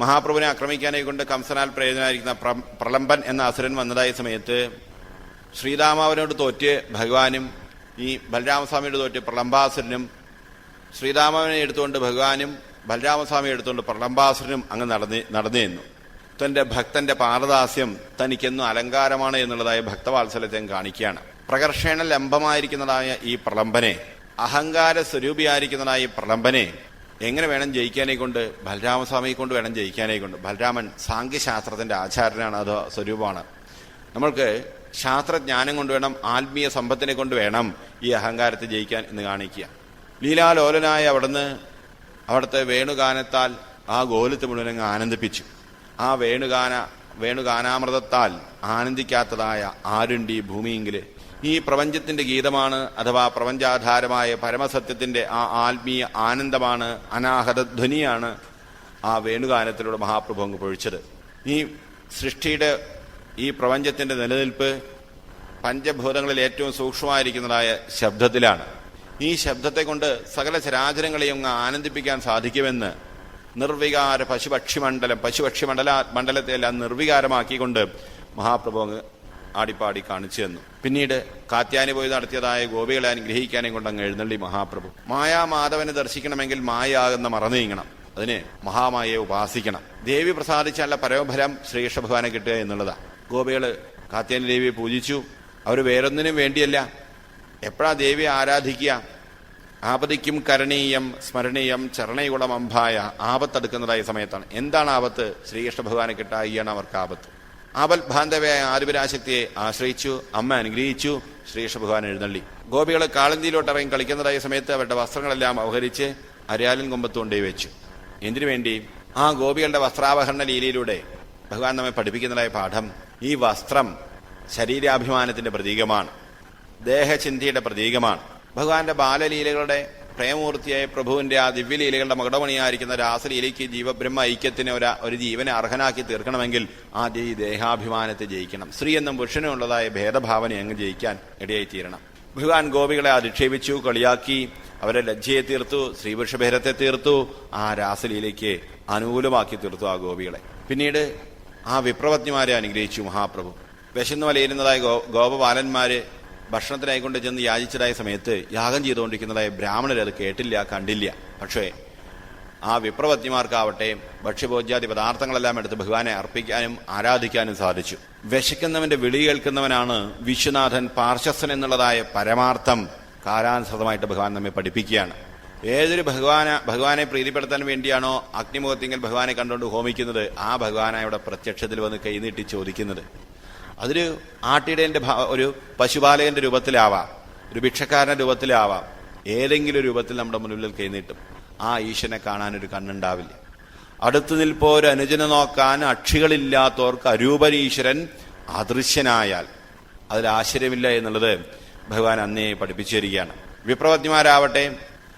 മഹാപ്രഭുവിനെ ആക്രമിക്കാനായി കൊണ്ട് കംസനാൽ പ്രയോജനമായിരിക്കുന്ന പ്രലംബൻ എന്ന അസുരൻ വന്നതായ സമയത്ത് ശ്രീരാമാവനോട് തോറ്റ് ഭഗവാനും ഈ ബലരാമസ്വാമിയോട് തോറ്റ് പ്രലംബാസുരനും, ശ്രീരാമനെ എടുത്തുകൊണ്ട് ഭഗവാനും ബലരാമസ്വാമി എടുത്തുകൊണ്ട് പ്രലംബാസുരനും അങ്ങ് നടന്നു നിന്നു. തന്റെ ഭക്തന്റെ പാരദാസ്യം തനിക്കെന്നും അലങ്കാരമാണ് എന്നുള്ളതായ ഭക്തവാത്സല്യത്തെ കാണിക്കുകയാണ്. പ്രകർഷണ ലംബമായിരിക്കുന്നതായ ഈ പ്രലംബനെ, അഹങ്കാര സ്വരൂപിയായിരിക്കുന്നതായ ഈ പ്രലംബനെ എങ്ങനെ വേണം ജയിക്കാനേ കൊണ്ട്? ബലരാമസ്വാമിയെ കൊണ്ട് വേണം ജയിക്കാനേ കൊണ്ട്. ബലരാമൻ സാങ്കേശാസ്ത്രത്തിന്റെ ആചാര്യനാണ്, അത് സ്വരൂപമാണ്. നമ്മൾക്ക് ശാസ്ത്രജ്ഞാനം കൊണ്ടുവേണം, ആത്മീയ സമ്പത്തിനെ കൊണ്ട് വേണം ഈ അഹങ്കാരത്തെ ജയിക്കാൻ എന്ന് കാണിക്കുക. ലീലാലോലനായ അവിടുത്തെ വേണുഗാനത്താൽ ആ ഗോലത്തെ മുഴുവൻ ആനന്ദിപ്പിച്ചു. ആ വേണുഗാനാമൃതത്താൽ ആനന്ദിക്കാത്തതായ ആരുണ്ട് ഈ ഭൂമിയെങ്കില്? ഈ പ്രപഞ്ചത്തിന്റെ ഗീതമാണ്, അഥവാ പ്രപഞ്ചാധാരമായ പരമസത്യത്തിന്റെ ആ ആത്മീയ ആനന്ദമാണ്, അനാഹതധ്വനിയാണ് ആ വേണുഗാനത്തിലൂടെ മഹാപ്രഭു അങ്ങ് പൊഴിച്ചത്. ഈ സൃഷ്ടിയുടെ ഈ പ്രപഞ്ചത്തിന്റെ നിലനിൽപ്പ് പഞ്ചഭൂതങ്ങളിൽ ഏറ്റവും സൂക്ഷ്മമായിരിക്കുന്നതായ ശബ്ദത്തിലാണ്. ഈ ശബ്ദത്തെ കൊണ്ട് സകല ചരാചരങ്ങളെയും അങ്ങ് ആനന്ദിപ്പിക്കാൻ സാധിക്കുമെന്ന് നിർവികാര പശുപക്ഷി മണ്ഡലത്തെ എല്ലാം നിർവികാരമാക്കിക്കൊണ്ട് മഹാപ്രഭു അങ്ങ് ആടിപ്പാടി കാണിച്ചു തന്നു. പിന്നീട് കാത്യാനി പോയി നടത്തിയതായ ഗോപികളെ അനുഗ്രഹിക്കാനേ കൊണ്ട് അങ്ങ് എഴുന്നള്ളി മഹാപ്രഭു. മായാമാധവനെ ദർശിക്കണമെങ്കിൽ മായാകുന്ന മറ നീങ്ങണം. അതിന് മഹാമായയെ ഉപാസിക്കണം. ദേവി പ്രസാദിച്ചാലുള്ള പരമഫലം ശ്രീകൃഷ്ണ ഭഗവാനെ കിട്ടുക എന്നുള്ളതാണ്. ഗോപികൾ കാത്യായനി ദേവിയെ പൂജിച്ചു. അവർ വേറൊന്നിനും വേണ്ടിയല്ല. എപ്പോഴാ ദേവിയെ ആരാധിക്കുക? ആപതിക്കും കരണീയം സ്മരണീയം ചരണയുകുളം അമ്പായ, ആപത്തെടുക്കുന്നതായ സമയത്താണ്. എന്താണ് ആപത്ത്? ശ്രീകൃഷ്ണ ഭഗവാനെ കിട്ടായിയാണ് അവർക്ക് ആപത്ത്. ആപൽ ബാന്ധവയായ ആദിപരാശക്തിയെ ആശ്രയിച്ചു. അമ്മ അനുഗ്രഹിച്ചു. ശ്രീകൃഷ്ണ ഭഗവാൻ എഴുന്നള്ളി. ഗോപികൾ കാളന്തിയിലോട്ട് ഇറങ്ങി കളിക്കുന്നതായ സമയത്ത് അവരുടെ വസ്ത്രങ്ങളെല്ലാം അപഹരിച്ച് അരിയാലിൻ കൊമ്പത്ത് കൊണ്ടുപോയി വെച്ചു. എന്തിനു വേണ്ടി? ആ ഗോപികളുടെ വസ്ത്രാപഹരണ ലീലയിലൂടെ ഭഗവാൻ നമ്മെ പഠിപ്പിക്കുന്നതായ പാഠം, ഈ വസ്ത്രം ശരീരാഭിമാനത്തിന്റെ പ്രതീകമാണ്, ദേഹചിന്തയുടെ പ്രതീകമാണ്. ഭഗവാന്റെ ബാലലീലകളുടെ പ്രേമമൂർത്തിയായ പ്രഭുവിന്റെ ആ ദിവ്യലീലകളുടെ മകുടമണിയായിരിക്കുന്ന രാസലീലയ്ക്ക് ജീവബ്രഹ്മ ഐക്യത്തിന് ഒരു ജീവനെ അർഹനാക്കി തീർക്കണമെങ്കിൽ ആദ്യം ഈ ദേഹാഭിമാനത്തെ ജയിക്കണം. സ്ത്രീ എന്നും പുരുഷനും ഉള്ളതായ ഭേദഭാവന അങ്ങ് ജയിക്കാൻ ഇടയായി തീരണം. ഭഗവാൻ ഗോപികളെ അധിക്ഷേപിച്ചു, കളിയാക്കി, അവരെ ലജ്ജയെ തീർത്തു, സ്ത്രീപുരുഷഭേദത്തെ തീർത്തു, ആ രാസലീലയ്ക്ക് അനുകൂലമാക്കി തീർത്തു ആ ഗോപികളെ. പിന്നീട് ആ വിപ്രപത്നിമാരെ അനുഗ്രഹിച്ചു മഹാപ്രഭു. വിശന്നു വലയിരുന്നതായ ഗോപബാലന്മാര് ഭക്ഷണത്തിനായിക്കൊണ്ട് ചെന്ന് യാചിച്ചതായ സമയത്ത് യാഗം ചെയ്തുകൊണ്ടിരിക്കുന്നതായ ബ്രാഹ്മണർ അത് കേട്ടില്ല, കണ്ടില്ല. പക്ഷേ ആ വിപ്രപത്നിമാർക്കാവട്ടെ ഭക്ഷ്യഭോജ്യാദി പദാർത്ഥങ്ങളെല്ലാം എടുത്ത് ഭഗവാനെ അർപ്പിക്കാനും ആരാധിക്കാനും സാധിച്ചു. വിശക്കുന്നവന്റെ വിളി കേൾക്കുന്നവനാണ് വിശ്വനാഥൻ പാർശ്വസൻ എന്നുള്ളതായ പരമാർത്ഥം കാലാനുസൃതമായിട്ട് ഭഗവാൻ നമ്മെ പഠിപ്പിക്കുകയാണ്. ഏതൊരു ഭഗവാനെ പ്രീതിപ്പെടുത്താൻ വേണ്ടിയാണോ അഗ്നിമുഖത്തിങ്കൽ ഭഗവാനെ കണ്ടുകൊണ്ട് ഹോമിക്കുന്നത്, ആ ഭഗവാനായുടെ പ്രത്യക്ഷത്തിൽ വന്ന് കൈനീട്ടി ചോദിക്കുന്നത്. അതൊരു ആട്ടിടേന്റെ ഒരു പശുപാലകന്റെ രൂപത്തിലാവാം, ഒരു ഭിക്ഷക്കാരന്റെ രൂപത്തിലാവാം, ഏതെങ്കിലും രൂപത്തിൽ നമ്മുടെ മുന്നിൽ കൈനീട്ടും. ആ ഈശ്വരനെ കാണാനൊരു കണ്ണുണ്ടാവില്ല. അടുത്തു നിൽപ്പോര് അനുജനെ നോക്കാൻ അക്ഷികളില്ലാത്തവർക്ക് അരൂപനീശ്വരൻ അദൃശ്യനായാൽ അതിൽ ആശ്ചര്യമില്ല എന്നുള്ളത് ഭഗവാൻ അന്നേ പഠിപ്പിച്ചു തരികയാണ്. വിപ്രപത്നിമാരാവട്ടെ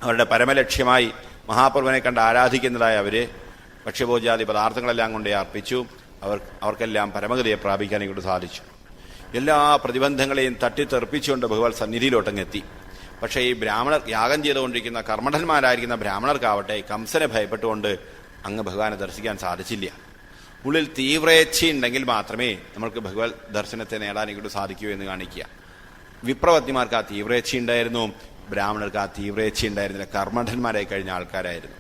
അവരുടെ പരമലക്ഷ്യമായി മഹാപ്രഭുവിനെ കണ്ട് ആരാധിക്കുന്നതായ അവര് ഭക്ഷ്യഭോജ്യാദി പദാർത്ഥങ്ങളെല്ലാം കൊണ്ട് അർപ്പിച്ചു. അവർക്കെല്ലാം പരമഗതിയെ പ്രാപിക്കാൻ ഇങ്ങോട്ട് സാധിച്ചു. എല്ലാ പ്രതിബന്ധങ്ങളെയും തട്ടിത്തെറിപ്പിച്ചുകൊണ്ട് ഭഗവാൻ സന്നിധിയിലോട്ടങ്ങെത്തി. പക്ഷേ ഈ ബ്രാഹ്മണർ യാഗം ചെയ്തുകൊണ്ടിരിക്കുന്ന കർമ്മഠന്മാരായിരിക്കുന്ന ബ്രാഹ്മണർക്കാവട്ടെ കംസനെ ഭയപ്പെട്ടുകൊണ്ട് അങ്ങ് ഭഗവാനെ ദർശിക്കാൻ സാധിച്ചില്ല. ഉള്ളിൽ തീവ്രേച്ഛയുണ്ടെങ്കിൽ മാത്രമേ നമ്മൾക്ക് ഭഗവത് ദർശനത്തെ നേടാൻ ഇങ്ങോട്ട് സാധിക്കൂ എന്ന് കാണിക്കുക. വിപ്രപത്നിമാർക്ക് ആ തീവ്രേച്ഛയുണ്ടായിരുന്നു, ബ്രാഹ്മണർക്ക് ആ തീവ്രേച്ഛയുണ്ടായിരുന്നില്ല. കർമ്മഠന്മാരായി കഴിഞ്ഞ ആൾക്കാരായിരുന്നു.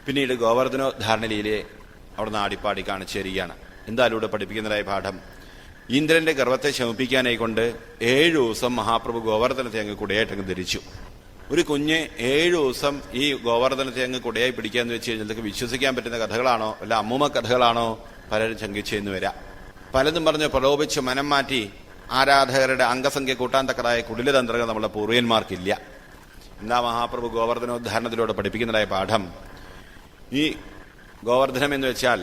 പിന്നീട് ഗോവർദ്ധനോദ്ധാരണയിലെ അവിടുന്ന് ആടിപ്പാടി കാണിച്ചു തരികയാണ്. എന്തായാലും ഇവിടെ പഠിപ്പിക്കുന്നതായ പാഠം, ഇന്ദ്രന്റെ ഗർവത്തെ ശമിപ്പിക്കാനായി കൊണ്ട് 7 ദിവസം മഹാപ്രഭു ഗോവർദ്ധനത്തെ അങ്ങ് കുടയായിട്ടങ്ങ് ധരിച്ചു. ഒരു കുഞ്ഞ് 7 ദിവസം ഈ ഗോവർദ്ധനത്തെ അങ്ങ് കുടയായി പിടിക്കാന്ന് വെച്ച് കഴിഞ്ഞാൽ ഇതൊക്കെ വിശ്വസിക്കാൻ പറ്റുന്ന കഥകളാണോ അല്ല അമ്മൂമ്മ കഥകളാണോ പലരും ശങ്കിച്ചെന്ന് വരാം. പലതും പറഞ്ഞ് പ്രലോഭിച്ച് മനം മാറ്റി ആരാധകരുടെ അംഗസംഖ്യ കൂട്ടാൻ തക്കതായ കുടിലതന്ത്രങ്ങൾ നമ്മുടെ പൂർവ്വന്മാർക്കില്ല. എന്താ മഹാപ്രഭു ഗോവർദ്ധനോദ്ധാരണത്തിലൂടെ പഠിപ്പിക്കുന്നതായ പാഠം, ഈ ഗോവർദ്ധനം എന്ന് വെച്ചാൽ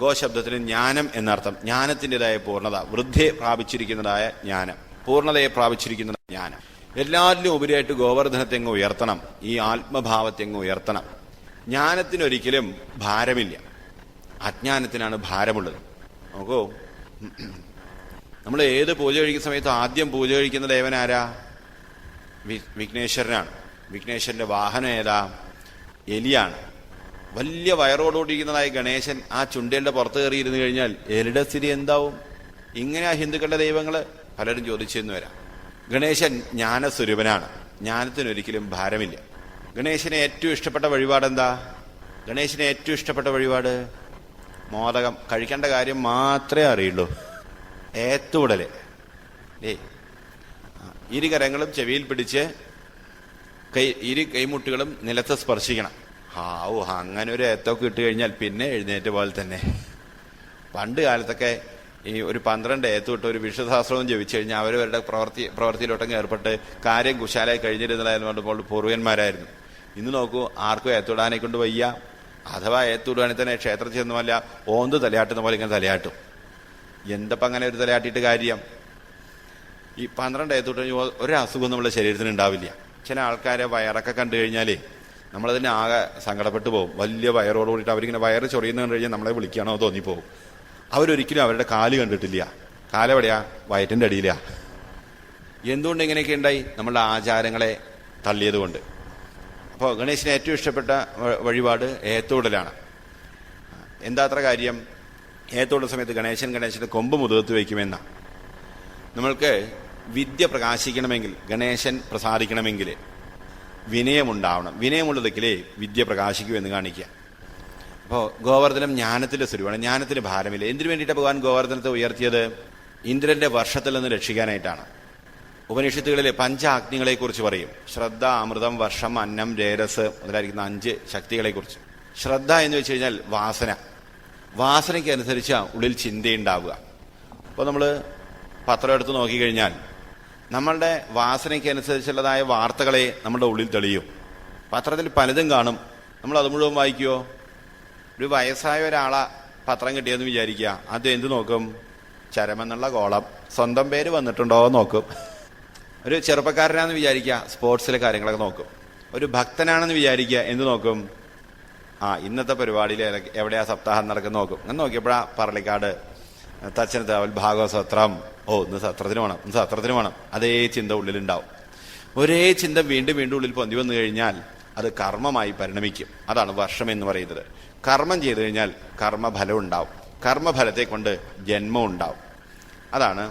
ഗോശബ്ദത്തിന് ജ്ഞാനം എന്നർത്ഥം. ജ്ഞാനത്തിൻ്റെതായ പൂർണ്ണത, വൃദ്ധിയെ പ്രാപിച്ചിരിക്കുന്നതായ ജ്ഞാനം, പൂർണ്ണതയെ പ്രാപിച്ചിരിക്കുന്ന ജ്ഞാനം. എല്ലാറ്റിലും ഉപരിയായിട്ട് ഗോവർദ്ധനത്തെ അങ്ങ് ഉയർത്തണം, ഈ ആത്മഭാവത്തെ അങ്ങ് ഉയർത്തണം. ജ്ഞാനത്തിനൊരിക്കലും ഭാരമില്ല, അജ്ഞാനത്തിനാണ് ഭാരമുള്ളത്. നോക്കൂ, നമ്മൾ ഏത് പൂജ കഴിക്കുന്ന സമയത്ത് ആദ്യം പൂജ കഴിക്കുന്ന ദേവൻ ആരാ? വിഘ്നേശ്വരനാണ്. വിഘ്നേശ്വരന്റെ വാഹനം ഏതാ? എലിയാണ്. വലിയ വയറോടുകൂടിയിരിക്കുന്നതായ ഗണേശൻ ആ ചുണ്ടേലിന്റെ പുറത്ത് കയറിയിരുന്നു കഴിഞ്ഞാൽ എലിയുടെ സ്ഥിതി എന്താവും? ഇങ്ങനെയാ ഹിന്ദുക്കളുടെ ദൈവങ്ങള് പലരും ചോദിച്ചെന്ന് വരാം. ഗണേശൻ ജ്ഞാനസ്വരൂപനാണ്, ജ്ഞാനത്തിനൊരിക്കലും ഭാരമില്ല. ഗണേശനെ ഏറ്റവും ഇഷ്ടപ്പെട്ട വഴിപാട് എന്താ? ഗണേശനെ ഏറ്റവും ഇഷ്ടപ്പെട്ട വഴിപാട് മോദകം. കഴിക്കേണ്ട കാര്യം മാത്രമേ അറിയുള്ളൂ. ഏത്തൂടല്. ഇരുകരങ്ങളും ചെവിയിൽ പിടിച്ച് ഇരു കൈമുട്ടുകളും നിലത്ത് സ്പർശിക്കണം. അങ്ങനെ ഒരു ഏത്തൊക്കെ ഇട്ട് കഴിഞ്ഞാൽ പിന്നെ എഴുന്നേറ്റ് പോലെ തന്നെ. പണ്ട് കാലത്തൊക്കെ ഈ ഒരു 12 ഏത്തുവിട്ട് ഒരു വിഷ്ണുസഹസ്രവും ജപിച്ചു കഴിഞ്ഞാൽ അവരവരുടെ പ്രവൃത്തിയിലോട്ടങ്ങ് ഏർപ്പെട്ട് കാര്യം കുശാലായി കഴിഞ്ഞിരുന്നതായിരുന്നു പൂർവ്വന്മാരായിരുന്നു. ഇന്ന് നോക്കൂ, ആർക്കും ഏത്തുവിടാനെ കൊണ്ട് വയ്യ. അഥവാ ഏത്തുവിടുവാണെങ്കിൽ തന്നെ ക്ഷേത്രത്തിൽ നിന്നുമല്ല ഓന്ത് തലയാട്ടുന്ന പോലെ ഇങ്ങനെ തലയാട്ടും. എന്തപ്പം അങ്ങനെ ഒരു തലയാട്ടിയിട്ട് കാര്യം? ഈ 12 ഏത്തുവിട്ട് കഴിഞ്ഞാൽ ഒരസുഖം നമ്മുടെ ശരീരത്തിന് ഉണ്ടാവില്ല. ചില ആൾക്കാരെ വയറൊക്കെ കണ്ടു കഴിഞ്ഞാലേ നമ്മളതിന് ആകെ സങ്കടപ്പെട്ടു പോകും. വലിയ വയറോട് കൂടിയിട്ട് അവരിങ്ങനെ വയറ് ചൊറിയുന്ന കണ്ടു കഴിഞ്ഞാൽ നമ്മളെ വിളിക്കണോ തോന്നിപ്പോകും. അവരൊരിക്കലും അവരുടെ കാല് കണ്ടിട്ടില്ല. കാലെവിടെയാ? വയറ്റിന്റെ അടിയിലാ. എന്തുകൊണ്ട് ഇങ്ങനെയൊക്കെ ഉണ്ടായി? നമ്മളുടെ ആചാരങ്ങളെ തള്ളിയത് കൊണ്ട്. അപ്പോൾ ഗണേശന് ഏറ്റവും ഇഷ്ടപ്പെട്ട വഴിപാട് ഏത്തോടലാണ്. എന്താ അത്ര കാര്യം? ഏത്തോടുന്ന സമയത്ത് ഗണേശന്റെ കൊമ്പ് മുതുകത്ത് വയ്ക്കുമെന്ന. നമ്മൾക്ക് വിദ്യ പ്രകാശിക്കണമെങ്കിൽ, ഗണേശൻ പ്രസാദിക്കണമെങ്കിൽ വിനയമുണ്ടാവണം. വിനയമുള്ളതൊക്കെ വിദ്യ പ്രകാശിക്കൂ എന്ന് കാണിക്കുക. അപ്പോൾ ഗോവർദ്ധനം ജ്ഞാനത്തിന്റെ സ്വരൂപമാണ്, ജ്ഞാനത്തിന് ഭാരമില്ല. എന്തിനു വേണ്ടിയിട്ടാണ് ഭഗവാൻ ഗോവർദ്ധനത്തെ ഉയർത്തിയത്? ഇന്ദ്രന്റെ വർഷത്തിൽ നിന്ന് രക്ഷിക്കാനായിട്ടാണ്. ഉപനിഷത്തുകളിലെ പഞ്ചാഗ്നികളെ കുറിച്ച് പറയും. ശ്രദ്ധ, അമൃതം, വർഷം, അന്നം, രേരസ് മുതലായിരിക്കുന്ന 5 ശക്തികളെ കുറിച്ച്. ശ്രദ്ധ എന്ന് വെച്ച് കഴിഞ്ഞാൽ വാസന. വാസനയ്ക്ക് അനുസരിച്ച് ഉള്ളിൽ ചിന്തയുണ്ടാവുക. അപ്പോൾ നമ്മൾ പത്രം എടുത്ത് നോക്കിക്കഴിഞ്ഞാൽ നമ്മളുടെ വാസനയ്ക്ക് അനുസരിച്ചുള്ളതായ വാർത്തകളെ നമ്മുടെ ഉള്ളിൽ തെളിയും. പത്രത്തിൽ പലതും കാണും, നമ്മൾ അത് മുഴുവൻ വായിക്കുമോ? ഒരു വയസ്സായ ഒരാളെ പത്രം കിട്ടിയെന്ന് വിചാരിക്കുക, അത് എന്ത് നോക്കും? ചരമെന്നുള്ള കോളം, സ്വന്തം പേര് വന്നിട്ടുണ്ടോ നോക്കും. ഒരു ചെറുപ്പക്കാരനാണെന്ന് വിചാരിക്കുക, സ്പോർട്സിലെ കാര്യങ്ങളൊക്കെ നോക്കും. ഒരു ഭക്തനാണെന്ന് വിചാരിക്കുക, എന്ത് നോക്കും? ഇന്നത്തെ പരിപാടിയിൽ എവിടെയാ സപ്താഹം നടക്കുന്ന നോക്കും. അങ്ങനെ നോക്കിയപ്പോഴാ പറളിക്കാട് തച്ചനത്താവൽ ഭാഗവത സത്രം, ഇന്ന് സത്രത്തിന് വേണം, ഇന്ന് സത്രത്തിന് വേണം. അതേ ചിന്ത ഉള്ളിലുണ്ടാവും. ഒരേ ചിന്ത വീണ്ടും വീണ്ടും ഉള്ളിൽ പൊന്തി വന്നു കഴിഞ്ഞാൽ അത് കർമ്മമായി പരിണമിക്കും. അതാണ് വർഷം എന്ന് പറയുന്നത്. കർമ്മം ചെയ്തു കഴിഞ്ഞാൽ കർമ്മഫലം ഉണ്ടാവും, കർമ്മഫലത്തെ കൊണ്ട് ജന്മം ഉണ്ടാവും. അതാണ്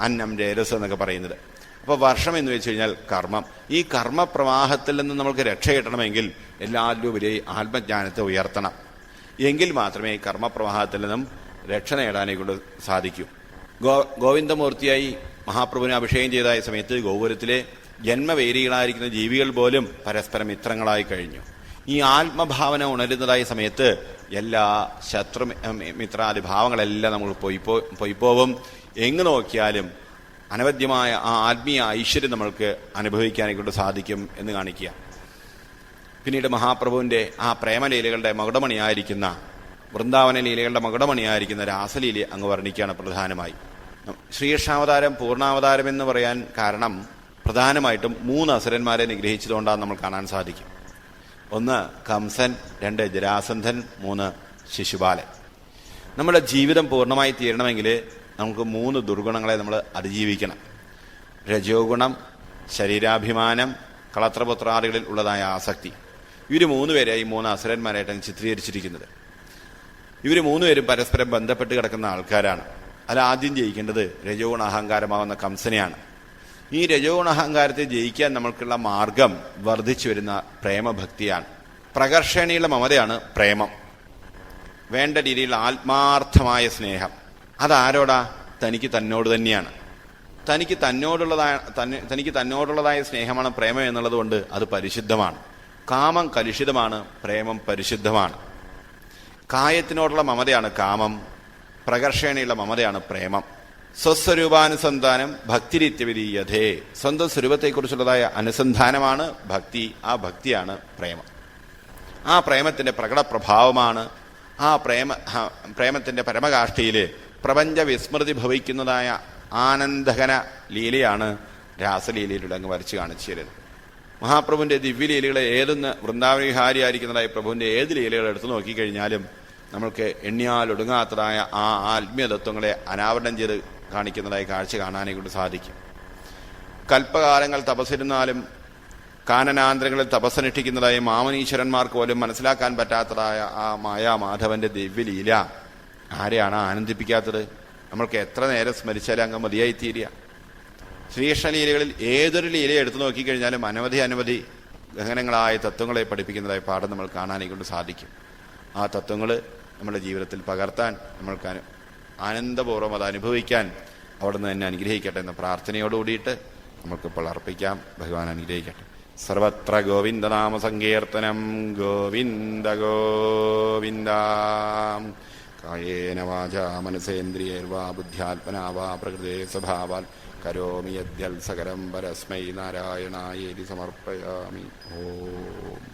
അന്നം രേരസ് എന്നൊക്കെ പറയുന്നത്. അപ്പോൾ വർഷം എന്ന് വെച്ച് കഴിഞ്ഞാൽ കർമ്മം. ഈ കർമ്മപ്രവാഹത്തിൽ നിന്ന് നമുക്ക് രക്ഷ കിട്ടണമെങ്കിൽ എല്ലാവരും ഉപരി ആത്മജ്ഞാനത്തെ ഉയർത്തണം. എങ്കിൽ മാത്രമേ ഈ കർമ്മപ്രവാഹത്തിൽ നിന്നും രക്ഷ നേടാനെ കൊണ്ട് സാധിക്കൂ. ഗോവിന്ദമൂർത്തിയായി മഹാപ്രഭുവിനെ അഭിഷേകം ചെയ്തായ സമയത്ത് ഗോപുരത്തിലെ ജന്മവേരികളായിരിക്കുന്ന ജീവികൾ പോലും പരസ്പരം മിത്രങ്ങളായി കഴിഞ്ഞു. ഈ ആത്മഭാവന ഉണരുന്നതായ സമയത്ത് എല്ലാ ശത്രു മിത്രാദി ഭാവങ്ങളെല്ലാം നമ്മൾ പൊയ്പോവും. എങ്ങ് നോക്കിയാലും അനവധ്യമായ ആ ആത്മീയ ഐശ്വര്യം നമ്മൾക്ക് അനുഭവിക്കാനെക്കൊണ്ട് സാധിക്കും എന്ന് കാണിക്കുക. പിന്നീട് മഹാപ്രഭുവിന്റെ ആ പ്രേമലീലകളുടെ മകുടമണിയായിരിക്കുന്ന, വൃന്ദാവന ലീലകളുടെ മകുടമണിയായിരിക്കുന്ന രാസലീല അങ്ങ് വർണ്ണിക്കുകയാണ് പ്രധാനമായി. ശ്രീകൃഷ്ണാവതാരം പൂർണ്ണാവതാരം എന്ന് പറയാൻ കാരണം പ്രധാനമായിട്ടും 3 അസുരന്മാരെ നിഗ്രഹിച്ചതുകൊണ്ടാണ് നമ്മൾ കാണാൻ സാധിക്കും. 1 കംസൻ, 2 ജരാസന്ധൻ, 3 ശിശുപാലൻ. നമ്മുടെ ജീവിതം പൂർണ്ണമായി തീരണമെങ്കിൽ നമുക്ക് 3 ദുർഗുണങ്ങളെ നമ്മൾ അതിജീവിക്കണം. രജോ ഗുണം, ശരീരാഭിമാനം, കളത്രപുത്രാദികളിൽ ഉള്ളതായ ആസക്തി. ഇവർ 3 പേരെയായി 3 അസുരന്മാരായിട്ടാണ് ചിത്രീകരിച്ചിരിക്കുന്നത്. ഇവർ 3 പേരും പരസ്പരം ബന്ധപ്പെട്ട് കിടക്കുന്ന ആൾക്കാരാണ്. അതിൽ ആദ്യം ജയിക്കേണ്ടത് രജോ ഗുണ അഹങ്കാരമാവുന്ന കംസനെയാണ്. ഈ രജോ ഗുണ അഹങ്കാരത്തെ ജയിക്കാൻ നമ്മൾക്കുള്ള മാർഗം വർദ്ധിച്ചു വരുന്ന പ്രേമഭക്തിയാണ്. പ്രകർഷണീയുള്ള മമതയാണ് പ്രേമം. വേണ്ട രീതിയിലുള്ള ആത്മാർത്ഥമായ സ്നേഹം. അതാരോടാ? തനിക്ക് തന്നോട് തന്നെയാണ്. തനിക്ക് തന്നോടുള്ളതായ സ്നേഹമാണ് പ്രേമം എന്നുള്ളത് കൊണ്ട് അത് പരിശുദ്ധമാണ്. കാമം കലുഷിതമാണ്, പ്രേമം പരിശുദ്ധമാണ്. കായത്തിനോടുള്ള മമതയാണ് കാമം, പ്രകർഷണയുള്ള മമതയാണ് പ്രേമം. സ്വസ്വരൂപാനുസന്ധാനം ഭക്തിരിത്യവിധീയതേ. സ്വന്തം സ്വരൂപത്തെക്കുറിച്ചുള്ളതായ അനുസന്ധാനമാണ് ഭക്തി. ആ ഭക്തിയാണ് പ്രേമം. ആ പ്രേമത്തിന്റെ പ്രകടപ്രഭാവമാണ്. ആ പ്രേമത്തിന്റെ പരമകാഷ്ഠയില് പ്രപഞ്ച വിസ്മൃതി ഭവിക്കുന്നതായ ആനന്ദഘന ലീലയാണ് രാസലീലയിലൂടെ അങ്ങ് വരച്ചു കാണിച്ചു തരുന്നത്. മഹാപ്രഭുവിന്റെ ദിവ്യലീലകളെ ഏതൊന്ന് വൃന്ദാവനവിഹാരിയായിരിക്കുന്നതായ പ്രഭുവിന്റെ ഏത് ലീലകൾ എടുത്തു നോക്കിക്കഴിഞ്ഞാലും നമ്മൾക്ക് എണ്ണിയാലൊടുങ്ങാത്തതായ ആ ആത്മീയ തത്വങ്ങളെ അനാവരണം ചെയ്ത് കാണിക്കുന്നതായി കാഴ്ച കാണാനെ കൊണ്ട് സാധിക്കും. കൽപ്പകാലങ്ങൾ തപസ്സിരുന്നാലും കാനനാന്തരങ്ങളിൽ തപസ്സനുഷ്ഠിക്കുന്നതായ മാമനീശ്വരന്മാർക്ക് പോലും മനസ്സിലാക്കാൻ പറ്റാത്തതായ ആ മായാമാധവന്റെ ദിവ്യലീല ആരെയാണ് ആനന്ദിപ്പിക്കാത്തത്? നമ്മൾക്ക് എത്ര നേരം സ്മരിച്ചാലും അങ്ങ് മതിയായി തീരുക. ശ്രീകൃഷ്ണലീലകളിൽ ഏതൊരു ലീല എടുത്തു നോക്കിക്കഴിഞ്ഞാലും അനവധി ഗഹനങ്ങളായ തത്വങ്ങളെ പഠിപ്പിക്കുന്നതായ പാഠം നമ്മൾ കാണാനെ കൊണ്ട് സാധിക്കും. ആ തത്വങ്ങൾ നമ്മുടെ ജീവിതത്തിൽ പകർത്താൻ നമ്മൾക്ക് ആനന്ദപൂർവ്വം അത് അനുഭവിക്കാൻ അവിടുന്ന് തന്നെ അനുഗ്രഹിക്കട്ടെ എന്ന പ്രാർത്ഥനയോടുകൂടിയിട്ട് നമുക്കിപ്പോൾ അർപ്പിക്കാം. ഭഗവാൻ അനുഗ്രഹിക്കട്ടെ. സർവത്ര ഗോവിന്ദനാമ സങ്കീർത്തനം. ഗോവിന്ദ ഗോവിന്ദ. കായേന വാചാ മനസേന്ദ്രിയൈർവാ ബുദ്ധ്യാത്മനാ വാ പ്രകൃതേ സ്വഭാവാൽ കരോമി യദ്യൽ സകലം പരസ്മൈ നാരായണായേതി സമർപ്പയാമി. ഓം.